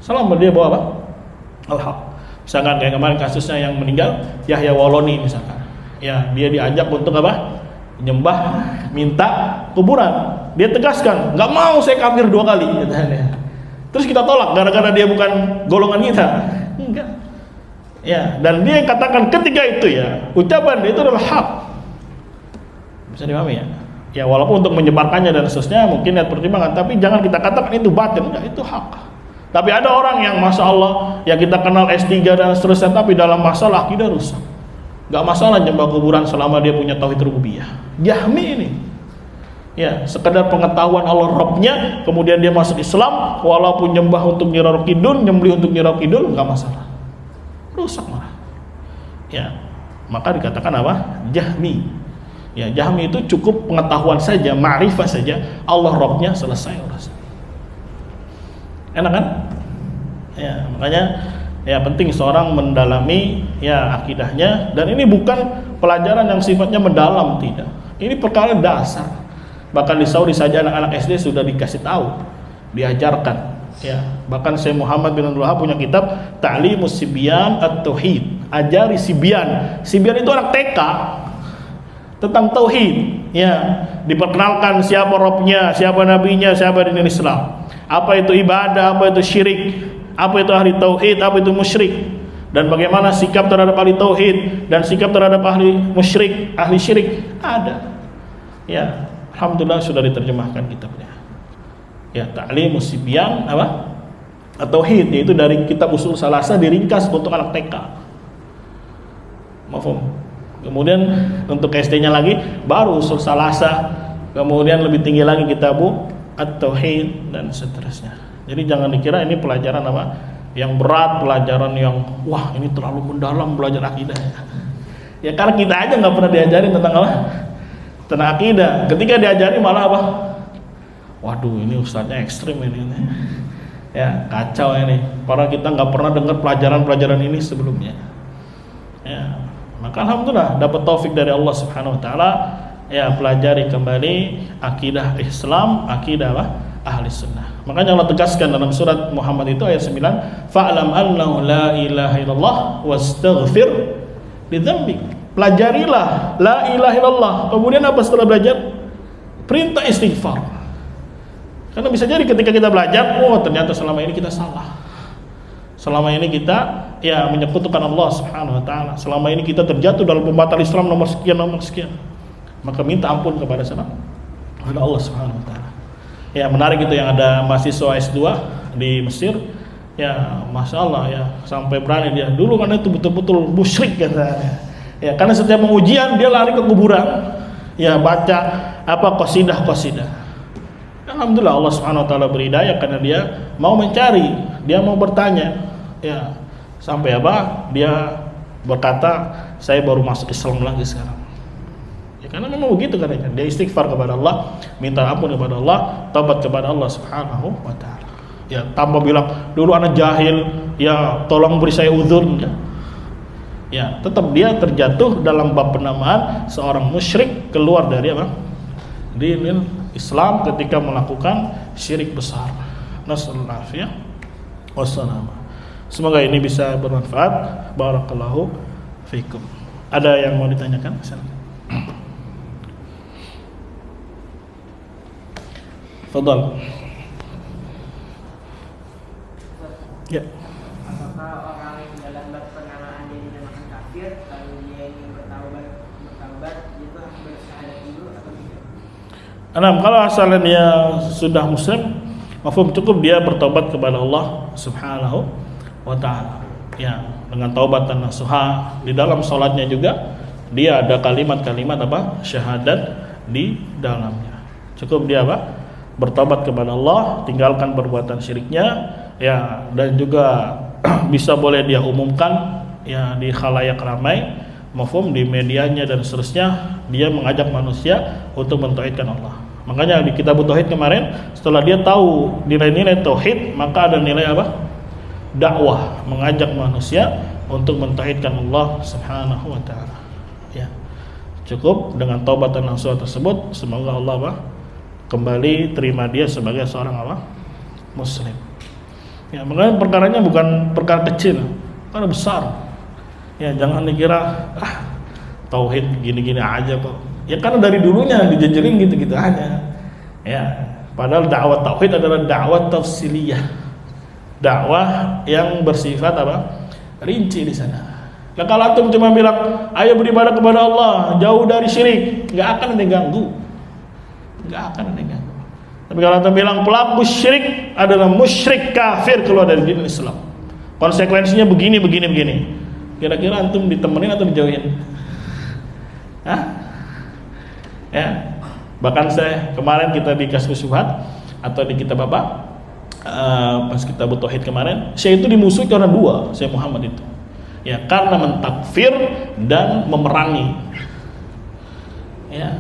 Selama dia bawa apa? Al-haq. Misalkan kayak kemarin kasusnya yang meninggal Yahya Waloni misalkan. Ya, dia diajak untuk apa? Nyembah, minta kuburan. Dia tegaskan, nggak mau saya kafir 2 kali. Terus kita tolak gara-gara dia bukan golongan kita. Enggak. Ya, dan dia yang katakan ketika itu ya, ucapan dia itu adalah hak. Bisa dipahami ya? Ya, walaupun untuk menyebarkannya dan seterusnya mungkin lihat pertimbangan, tapi jangan kita katakan itu batil, enggak, itu hak. Tapi ada orang yang masya Allah yang kita kenal S3 dan seterusnya, tapi dalam masalah akidah rusak. Enggak masalah nyembah kuburan selama dia punya tauhid rububiyah. Jahmi ini. Ya, sekedar pengetahuan Allah Rabbnya, kemudian dia masuk Islam, walaupun nyembah untuk Nyi Roro Kidul, nyembelih untuk Nyi Roro Kidul, enggak masalah. Rusak malah. Ya, maka dikatakan apa? Jahmi. Ya, Jahmi itu cukup pengetahuan saja, ma'rifah saja, Allah Rabbnya selesai urusan. Enak kan? Ya, makanya ya penting seorang mendalami ya akidahnya, dan ini bukan pelajaran yang sifatnya mendalam, tidak. Ini perkara dasar. Bahkan di Saudi saja anak-anak SD sudah dikasih tahu, diajarkan. Ya, bahkan Syekh Muhammad bin Abdul Wahab punya kitab Ta'limus Sibyan At-Tauhid. Ajari Sibyan. Sibyan itu anak TK tentang tauhid. Ya, diperkenalkan siapa Rabbnya, siapa nabinya, siapa dinul Islam. Apa itu ibadah, apa itu syirik, apa itu ahli tauhid, apa itu musyrik, dan bagaimana sikap terhadap ahli tauhid dan sikap terhadap ahli musyrik, ahli syirik ada. Ya, alhamdulillah sudah diterjemahkan kitabnya. Ya, Ta'limus Sibyan apa? At-Tauhid, yaitu dari kitab Usul Salasah diringkas untuk anak TK. Mafhum? Kemudian untuk SD-nya lagi baru Usul Salasah, kemudian lebih tinggi lagi kitab At-Tauhid dan seterusnya. Jadi jangan dikira ini pelajaran apa? Yang berat, pelajaran yang wah ini terlalu mendalam belajar akidah. Ya karena kita aja nggak pernah diajarin tentang apa? Tentang akidah. Ketika diajari malah apa? Waduh, ini ustadznya ekstrim ini. Ya, kacau ini. Padahal kita nggak pernah dengar pelajaran-pelajaran ini sebelumnya. Ya, maka alhamdulillah dapat taufik dari Allah Subhanahu wa taala, ya pelajari kembali akidah Islam, akidah apa? Ahli sunnah. Makanya Allah tegaskan dalam surat Muhammad itu ayat 9, fa'lam annahu la ilaha illallah wastaghfir lidzambik. Pelajarilah la ilaha illallah. Kemudian apa setelah belajar? Perintah istighfar. Karena bisa jadi ketika kita belajar, oh ternyata selama ini kita salah. Selama ini kita ya menyekutukan Allah Subhanahu wa taala. Selama ini kita terjatuh dalam pembatal Islam nomor sekian. Maka minta ampun kepada siapa? Kepada Allah Subhanahu wa taala. Ya, menarik itu yang ada mahasiswa S2 di Mesir. Ya, Masya Allah ya, sampai berani dia. Dulu kan itu betul-betul musyrik katanya. Ya, karena setiap pengujian dia lari ke kuburan. Ya, baca apa qasidah. Alhamdulillah Allah Subhanahu wa taala beri hidayah karena dia mau mencari, dia mau bertanya. Ya, sampai apa? Dia berkata, saya baru masuk Islam lagi sekarang. Ya, karena memang begitu katanya. Dia istighfar kepada Allah, minta ampun kepada Allah, taubat kepada Allah Subhanahu wa taala. Ya, tanpa bilang dulu anak jahil, ya tolong beri saya uzur, enggak. Ya, tetap dia terjatuh dalam bab penamaan seorang musyrik, keluar dari apa? Dinil Islam ketika melakukan syirik besar. Nasallallahu alaihi wasallam. Semoga ini bisa bermanfaat. Barakallahu fikum. Ada yang mau ditanyakan? Fadhal. Ya. Apakah orang yang dalam bab penamaan dia dinamakan kafir, lalu dia ingin bertaubat, itu harus bersyahadat dulu atau tidak? Kalau asalnya dia sudah muslim, mafhum cukup dia bertobat kepada Allah Subhanahu wa taala. Ya, dengan taubatan nasuha, di dalam salatnya juga dia ada kalimat-kalimat apa? Syahadat di dalamnya. Cukup dia apa? Bertobat kepada Allah, tinggalkan perbuatan syiriknya, ya, dan juga bisa boleh dia umumkan ya di khalayak ramai, mafhum di medianya dan seterusnya, dia mengajak manusia untuk mentauhidkan Allah. Makanya di kitab tauhid kemarin, setelah dia tahu nilai-nilai tauhid, maka ada nilai apa? Dakwah, mengajak manusia untuk mentauhidkan Allah Subhanahu wa taala. Ya. Cukup dengan taubatan nasuha tersebut, semoga Allah apa? Kembali terima dia sebagai seorang apa? Muslim. Ya, makanya perkaranya bukan perkara kecil, perkara besar. Ya, jangan dikira tauhid gini-gini aja kok. Ya karena dari dulunya dijejerin gitu-gitu aja. Ya, padahal dakwah tauhid adalah dakwah tafsiliyah. Dakwah yang bersifat apa? Rinci di sana. Nah, kalau antum cuma bilang, "Ayo beribadah kepada Allah, jauh dari syirik," enggak akan ada yang ganggu. Enggak akan ada yang ganggu. Tapi kalau antum bilang pelaku syirik adalah musyrik kafir, keluar dari din Islam, konsekuensinya begini. Kira-kira antum ditemenin atau dijauhin? Hah? Ya. Bahkan saya kemarin kita di Kasfus Syubhat atau di kitab apa? Pas kita tauhid kemarin, saya itu dimusuhi karena dua, saya Muhammad itu. Ya, karena mentakfir dan memerangi. Ya.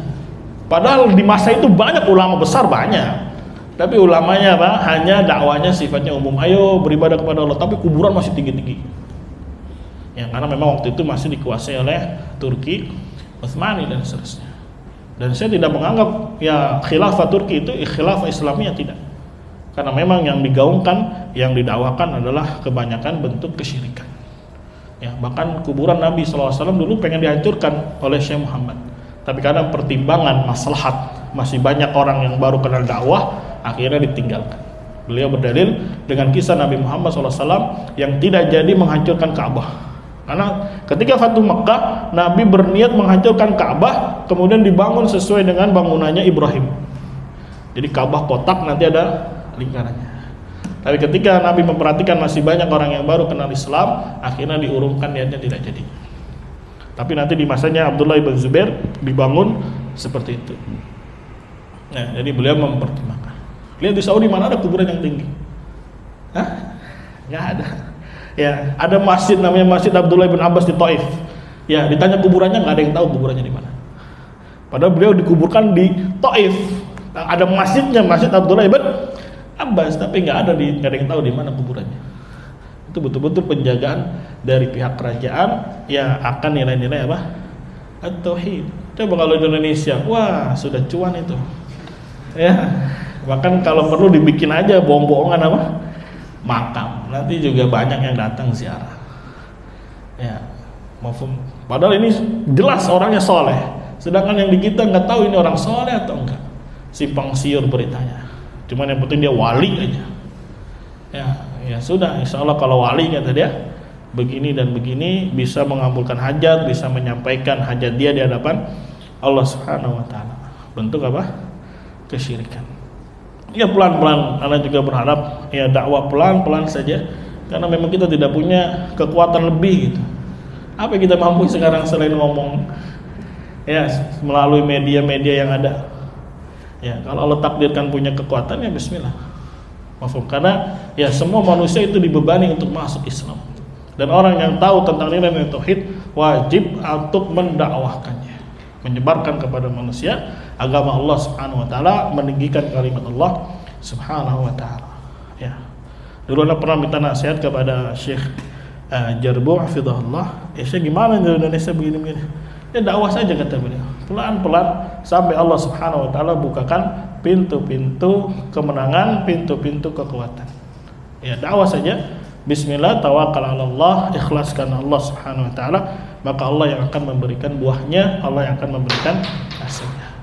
Padahal di masa itu banyak ulama besar, banyak. Tapi ulamanya apa? Hanya dakwanya sifatnya umum. Ayo beribadah kepada Allah, tapi kuburan masih tinggi-tinggi. Ya, karena memang waktu itu masih dikuasai oleh Turki, Utsmani dan seterusnya. Dan saya tidak menganggap ya khilafah Turki itu khilafah Islamiyah, tidak. Karena memang yang digaungkan, yang didakwakan adalah kebanyakan bentuk kesyirikan. Ya, bahkan kuburan Nabi SAW dulu pengen dihancurkan oleh Syekh Muhammad. Tapi karena pertimbangan maslahat, masih banyak orang yang baru kenal dakwah, akhirnya ditinggalkan. Beliau berdalil dengan kisah Nabi Muhammad SAW yang tidak jadi menghancurkan Ka'bah. Karena ketika Fatuh Makkah, Nabi berniat menghancurkan Ka'bah, kemudian dibangun sesuai dengan bangunannya Ibrahim. Jadi Ka'bah kotak, nanti ada lingkarannya. Tapi ketika Nabi memperhatikan masih banyak orang yang baru kenal Islam, akhirnya diurungkan, niatnya tidak jadi. Tapi nanti di masanya Abdullah ibn Zubair dibangun seperti itu. Nah, jadi beliau mempertimbangkan. Lihat di Saudi mana ada kuburan yang tinggi? Hah? Nggak ada. Ya, ada masjid namanya Masjid Abdullah bin Abbas di Taif. Ya, ditanya kuburannya nggak ada yang tahu kuburannya di mana. Padahal beliau dikuburkan di Taif. Ada masjidnya, Masjid Abdullah bin Abbas, tapi nggak ada yang tahu di mana kuburannya. Itu betul-betul penjagaan dari pihak kerajaan yang akan nilai-nilai apa? At-tauhid. Coba kalau di Indonesia, wah sudah cuan itu. Ya, bahkan kalau perlu dibikin aja bohong-bohongan apa? Makam. Nanti juga banyak yang datang ziarah. Ya, mafhum. Padahal ini jelas orangnya soleh. Sedangkan yang di kita nggak tahu ini orang soleh atau enggak. Simpang siur beritanya. Cuman yang penting dia wali aja. Ya sudah, insya Allah kalau wali kata dia begini dan begini, bisa mengabulkan hajat, bisa menyampaikan hajat dia di hadapan Allah Subhanahu wa taala. Bentuk apa? Kesyirikan. Ya pelan-pelan, Anda juga berharap ya dakwah pelan-pelan saja, karena memang kita tidak punya kekuatan lebih gitu. Apa yang kita mampu sekarang selain ngomong ya melalui media-media yang ada. Ya, kalau Allah takdirkan punya kekuatan ya bismillah. Mafhum, karena ya semua manusia itu dibebani untuk masuk Islam. Dan orang yang tahu tentang nilai tauhid wajib untuk mendakwahkannya. menyebarkan kepada manusia agama Allah Subhanahu wa taala, meninggikan kalimat Allah Subhanahu wa taala. Ya. Dulu ana pernah minta nasihat kepada Syekh Jarbu hafizahullah. Syekh, gimana di Indonesia begini-begini? Ya dakwah saja kata beliau. Pelan-pelan sampai Allah Subhanahu wa taala bukakan pintu-pintu kemenangan, pintu-pintu kekuatan. Ya, dakwah saja. Bismillah, tawakal 'ala Allah, ikhlaskan Allah Subhanahu wa taala, maka Allah yang akan memberikan buahnya, Allah yang akan memberikan hasilnya.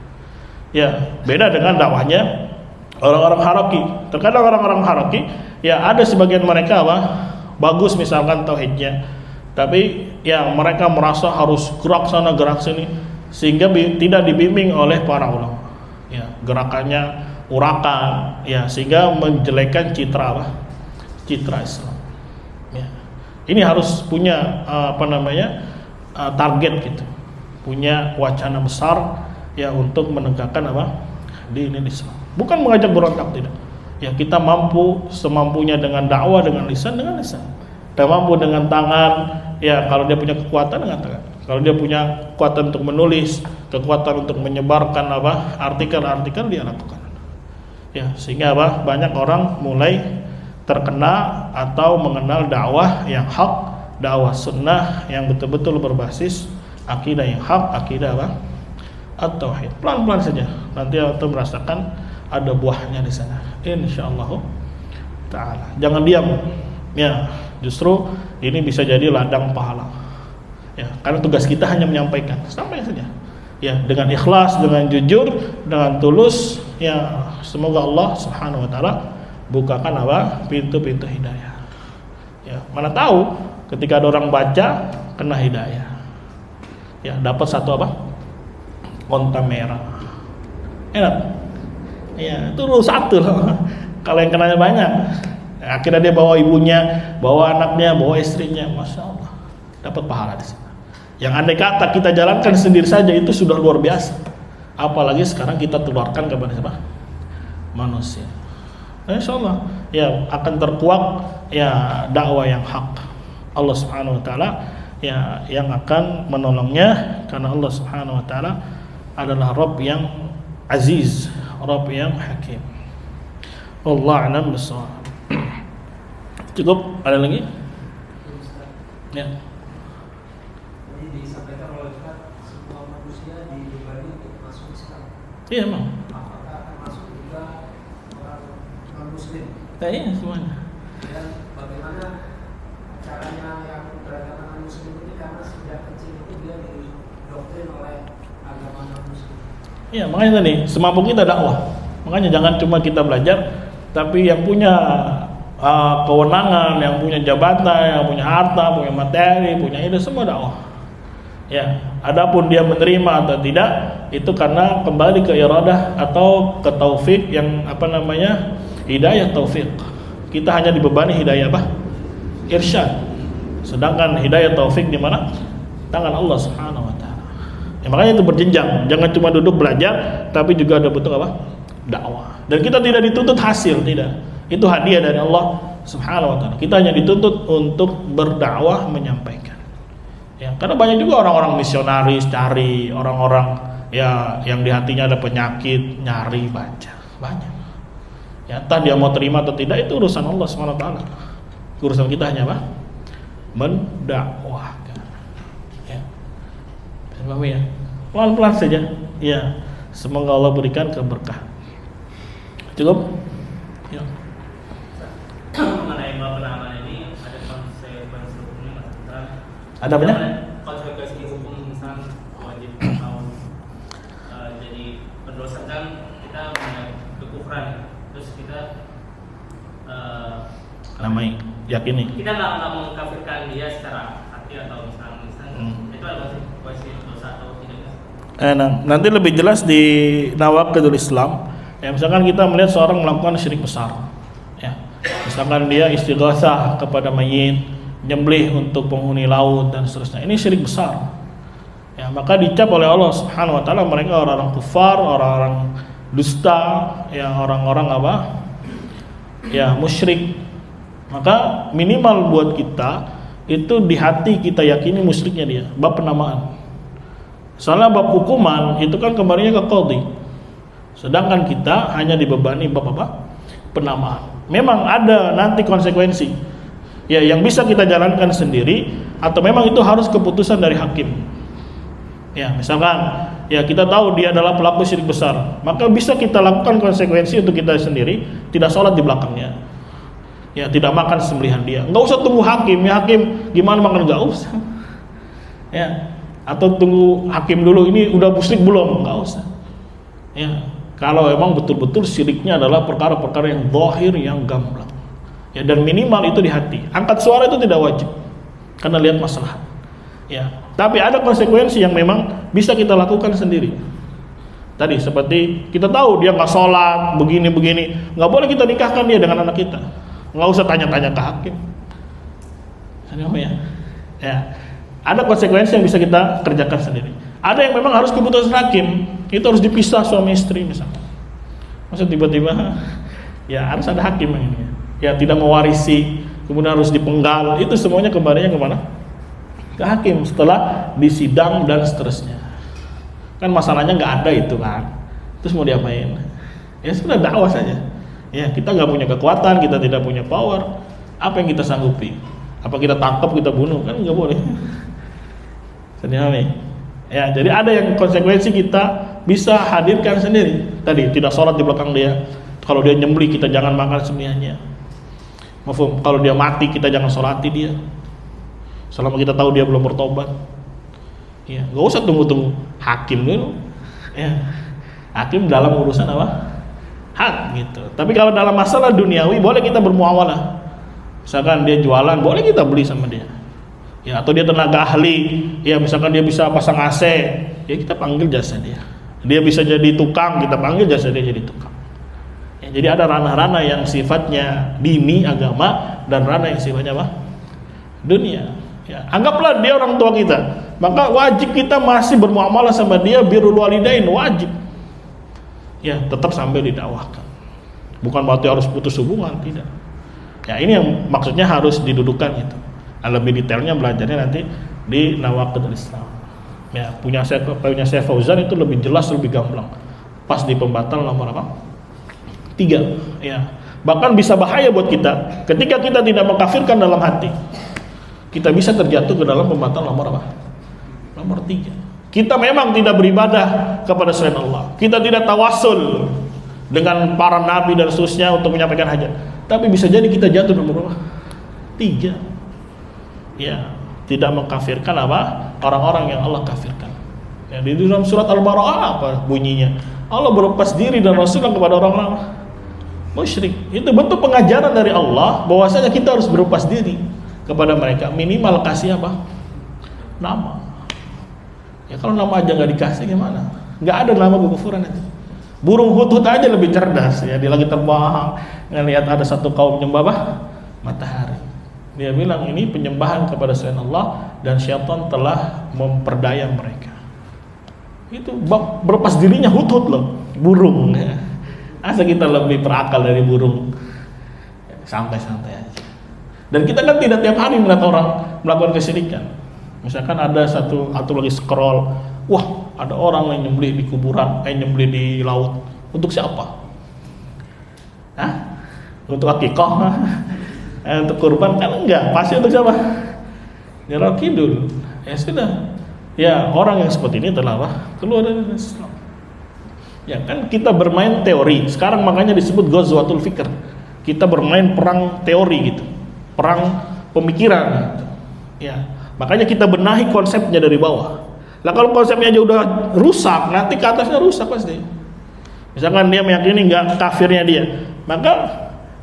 Ya, beda dengan dakwahnya orang-orang Haraki. Terkadang orang-orang Haraki, ya ada sebagian mereka bagus misalkan tauhidnya, tapi ya mereka merasa harus gerak sana gerak sini sehingga tidak dibimbing oleh para ulama. Ya, gerakannya urakan, ya sehingga menjelekkan citra Islam. Ya. Ini harus punya target gitu, punya wacana besar ya untuk menegakkan di Islam. Bukan mengajak berontak, tidak. Ya kita mampu semampunya dengan dakwah, dengan lisan. Kita mampu dengan tangan, ya kalau dia punya kekuatan dengan tangan. Kalau dia punya kekuatan untuk menulis, kekuatan untuk menyebarkan artikel-artikel, dia lakukan. Ya sehingga banyak orang mulai terkena atau mengenal dakwah yang hak, dakwah sunnah yang betul-betul berbasis akidah yang hak, akidah at-tauhid. Pelan-pelan saja, nanti kita merasakan ada buahnya di sana, insyaallah taala. Jangan diam, ya justru ini bisa jadi ladang pahala. Ya, karena tugas kita hanya menyampaikan, sampaikan saja. Ya, dengan ikhlas, dengan jujur, dengan tulus, ya semoga Allah Subhanahu wa taala bukakan pintu-pintu hidayah. Ya, mana tahu ketika ada orang baca kena hidayah. Ya, dapat satu onta merah. Enak. Ya, itu satu loh. Kalau yang kenanya banyak, akhirnya dia bawa ibunya, bawa anaknya, bawa istrinya, masya Allah, dapat pahala di sana. Yang andai kata kita jalankan sendiri saja itu sudah luar biasa. Apalagi sekarang kita tularkan kepada siapa? Manusia. Insya Allah ya akan terkuak ya dakwah yang hak. Allah Subhanahu wa taala ya yang akan menolongnya, karena Allah Subhanahu wa taala adalah Rabb yang aziz, Rabb yang hakim. Wallahu a'lam bishawab. Cukup, ada lagi? Ya. Jadi disampaikan oleh Ustaz, semua manusia dibebani untuk masuk Islam. Iya, memang. Muslim. Iya, semuanya. Dan bagaimana caranya yang beragama Muslim ini, karena sejak kecil itu dia didoktrin oleh agama non-Muslim. Iya, makanya tadi semampu kita dakwah. Makanya jangan cuma kita belajar, tapi yang punya kewenangan, yang punya jabatan, yang punya harta, punya materi, punya itu semua dakwah. Ya, adapun dia menerima atau tidak itu karena kembali ke iradah atau ke taufik yang hidayah taufik. Kita hanya dibebani hidayah irsyad. Sedangkan hidayah taufik di mana? Tangan Allah Subhanahu wa taala. Ya, makanya itu berjenjang. Jangan cuma duduk belajar, tapi juga ada bentuk dakwah. Dan kita tidak dituntut hasil, tidak. Itu hadiah dari Allah Subhanahu wa taala. Kita hanya dituntut untuk berdakwah, menyampaikan. Ya, karena banyak juga orang-orang misionaris cari orang-orang ya yang di hatinya ada penyakit, nyari baca. Banyak. Ya, entah dia mau terima atau tidak itu urusan Allah Subhanahu wa taala. Urusan kita hanya mendakwahkan. Ya. Paham ya? Pelan-pelan saja. Ya. Semoga Allah berikan keberkahan. Cukup? Ya. Mengenai penahanan ini ada konsekuensi hukumnya, Ada banyak? Konsekuensi hukum misalnya wajib atau jadi berdosa kan kita punya kekufuran. Terus kita namanya yakini. Kita nggak mengkafirkan dia secara hati atau misalnya itu ada konsekuensi dosa atau tidak? Nanti lebih jelas di Nawaqidul Islam. Ya, misalkan kita melihat seorang melakukan syirik besar, ya, misalkan dia istighosah kepada mayit, nyembelih untuk penghuni laut dan seterusnya. Ini syirik besar. Ya, maka dicap oleh Allah Subhanahu wa taala mereka orang-orang kufar, orang-orang dusta, ya orang-orang ya musyrik. Maka minimal buat kita itu di hati kita yakini musyriknya dia, bab penamaan. Soalnya bab hukuman itu kan kembalinya ke qadhi. Sedangkan kita hanya dibebani bab apa? Penamaan. Memang ada nanti konsekuensi. Ya, yang bisa kita jalankan sendiri atau memang itu harus keputusan dari hakim. Ya, misalkan ya kita tahu dia adalah pelaku syirik besar, maka bisa kita lakukan konsekuensi untuk kita sendiri, tidak sholat di belakangnya. Ya, tidak makan sembelihan dia. Enggak usah tunggu hakim, ya hakim gimana makan, enggak usah. Ya, atau tunggu hakim dulu ini udah musyrik belum, enggak usah. Ya, kalau memang betul-betul syiriknya adalah perkara-perkara yang zahir, yang gamblang. Ya, dan minimal itu di hati. Angkat suara itu tidak wajib karena lihat masalah. Ya, tapi ada konsekuensi yang memang bisa kita lakukan sendiri. Tadi seperti kita tahu dia nggak sholat, begini-begini, nggak boleh kita nikahkan dia dengan anak kita. Nggak usah tanya-tanya ke hakim. Ya, ada konsekuensi yang bisa kita kerjakan sendiri. Ada yang memang harus keputusan hakim, itu harus dipisah suami istri misalnya. Maksud tiba-tiba, ya harus ada hakim yang ini. Ya tidak mewarisi, kemudian harus dipenggal, itu semuanya kembalinya kemana? Ke hakim setelah disidang dan seterusnya. Kan masalahnya nggak ada itu kan, terus mau diapain? Ya sudah dakwah saja. Ya kita nggak punya kekuatan, kita tidak punya power, apa yang kita sanggupi? Apa kita tangkap, kita bunuh? Kan nggak boleh. Ya jadi ada yang konsekuensi kita bisa hadirkan sendiri. Tadi tidak sholat di belakang dia, kalau dia nyembelih kita jangan makan sembelihannya. Mafhum, kalau dia mati kita jangan sholati dia selama kita tahu dia belum bertobat. Ya, nggak usah tunggu-tunggu hakim dulu. Ya, hakim dalam urusan apa? Hak gitu. Tapi kalau dalam masalah duniawi boleh kita bermuamalah. Misalkan dia jualan, boleh kita beli sama dia. Ya, atau dia tenaga ahli, ya misalkan dia bisa pasang AC, ya kita panggil jasa dia. Dia bisa jadi tukang, kita panggil jasa dia jadi tukang. Ya, jadi ada ranah-ranah yang sifatnya dini agama dan ranah yang sifatnya apa? Dunia. Ya, anggaplah dia orang tua kita, maka wajib kita masih bermuamalah sama dia birrul walidain, wajib. Ya, tetap sambil didakwahkan. Bukan berarti harus putus hubungan, tidak. Ya, ini yang maksudnya harus didudukan itu. Lebih detailnya belajarnya nanti di Nawaqidul Islam. Ya, punya saya Fauzan itu lebih jelas, lebih gamblang. Pas di pembatal nomor apa? 3. Ya. Bahkan bisa bahaya buat kita ketika kita tidak mengkafirkan dalam hati. Kita bisa terjatuh ke dalam pembatal nomor apa? Nomor 3. Kita memang tidak beribadah kepada selain Allah. Kita tidak tawasul dengan para nabi dan seterusnya untuk menyampaikan hajat. Tapi bisa jadi kita jatuh nomor berapa? 3. Ya, tidak mengkafirkan apa? Orang-orang yang Allah kafirkan. Ya, di dalam surat Al-Bara'ah apa bunyinya? Allah berlepas diri dan Rasulullah kepada orang-orang musyrik. Itu bentuk pengajaran dari Allah bahwasanya kita harus berlepas diri kepada mereka. Minimal kasih apa? Nama. Ya kalau nama aja nggak dikasih gimana? Nggak ada nama kekufuran itu. Burung hut-hut aja lebih cerdas ya, dia lagi terbang ngelihat ada satu kaum menyembah apa? Matahari. Dia bilang ini penyembahan kepada selain Allah dan syaitan telah memperdaya mereka. Itu berlepas dirinya hut-hut loh, burung ya. Asa kita lebih berakal dari burung. Santai-santai aja. Dan kita kan tidak tiap hari melihat orang melakukan kesyirikan. Misalkan ada satu atau lagi scroll, wah ada orang yang nyembelih di kuburan, nyembelih di laut. Untuk siapa? Hah? Untuk akikah? Untuk kurban kan enggak, pasti untuk siapa? Nyerah kidul. Ya sudah. Ya orang yang seperti ini telah keluar dari Islam. Ya kan kita bermain teori. Sekarang makanya disebut ghazwatul fikr. Kita bermain perang teori gitu. Perang pemikiran gitu. Ya. Makanya kita benahi konsepnya dari bawah. Lah kalau konsepnya aja udah rusak, nanti ke atasnya rusak pasti. Misalkan dia meyakini enggak kafirnya dia, maka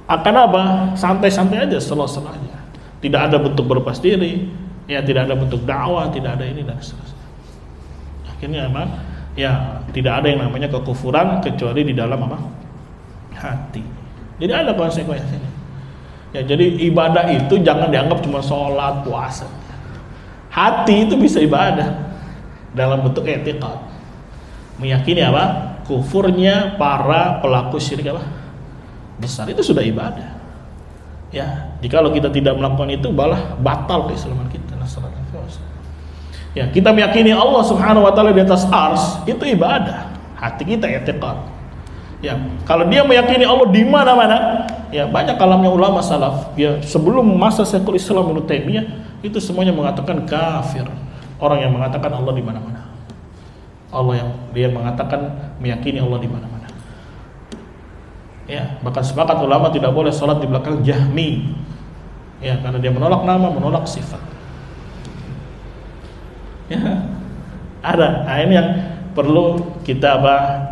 akan apa? Santai-santai aja, slow-slow aja. Tidak ada bentuk berlepas diri, ya tidak ada bentuk dakwah, tidak ada ini dan seterusnya. Akhirnya apa? Ya tidak ada yang namanya kekufuran kecuali di dalam apa? Hati. Jadi ada konsekuensinya. Ya jadi ibadah itu jangan dianggap cuma sholat, puasa. Hati itu bisa ibadah dalam bentuk i'tiqad. Meyakini apa? Kufurnya para pelaku syirik apa? Besar, itu sudah ibadah. Ya, jika kita tidak melakukan itu malah batal keislaman kita. Ya, kita meyakini Allah Subhanahu wa taala di atas ars, itu ibadah. Hati kita i'tiqad. Ya, kalau dia meyakini Allah di mana-mana, ya banyak kalamnya ulama salaf, ya sebelum masa Syekhul Islam Ibnu Taimiyah itu semuanya mengatakan kafir. Orang yang mengatakan Allah di mana-mana. Allah yang dia mengatakan meyakini Allah di mana-mana. Ya, bahkan sepakat ulama tidak boleh sholat di belakang Jahmi. Ya, karena dia menolak nama, menolak sifat. Ya, ada. Nah, ini yang perlu kita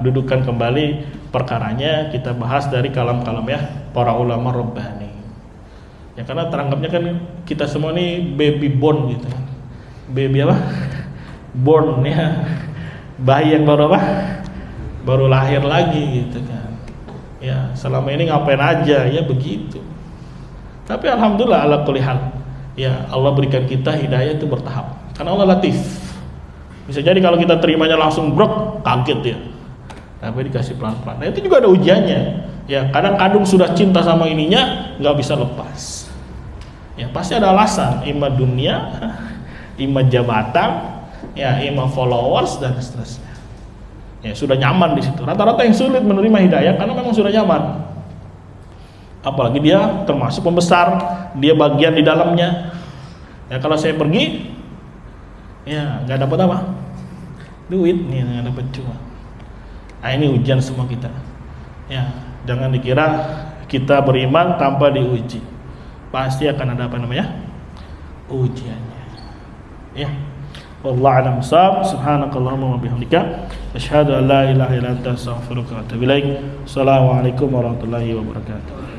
dudukan kembali perkaranya, kita bahas dari kalam-kalam ya para ulama Rabbani. Ya, karena teranggapnya kan kita semua ini baby born gitu kan. Baby apa? Born ya. Bayi yang baru apa? Baru lahir lagi gitu kan. Ya, selama ini ngapain aja ya begitu. Tapi alhamdulillah ala kulli hal. Ya, Allah berikan kita hidayah itu bertahap. Karena Allah latif. Bisa jadi kalau kita terimanya langsung brok, kaget ya. Tapi dikasih pelan-pelan. Nah, itu juga ada ujiannya. Ya, kadang sudah cinta sama ininya, nggak bisa lepas. Ya, pasti ada alasan. Ima dunia, ima jabatan, ya, ima followers dan seterusnya. Ya, sudah nyaman di situ. Rata-rata yang sulit menerima hidayah karena memang sudah nyaman. Apalagi dia termasuk pembesar, dia bagian di dalamnya. Ya, kalau saya pergi, ya nggak dapat apa? Duit nih, nggak dapat cuma. Nah, ini ujian semua kita. Ya, jangan dikira kita beriman tanpa diuji. Pasti akan ada apa namanya? Ujiannya. Ya. Wallahu a'lam bishawab. Subhanakallahumma wa bihamdika asyhadu an la ilaha illa anta astaghfiruka wa atubu ilaik. Assalamualaikum warahmatullahi wabarakatuh.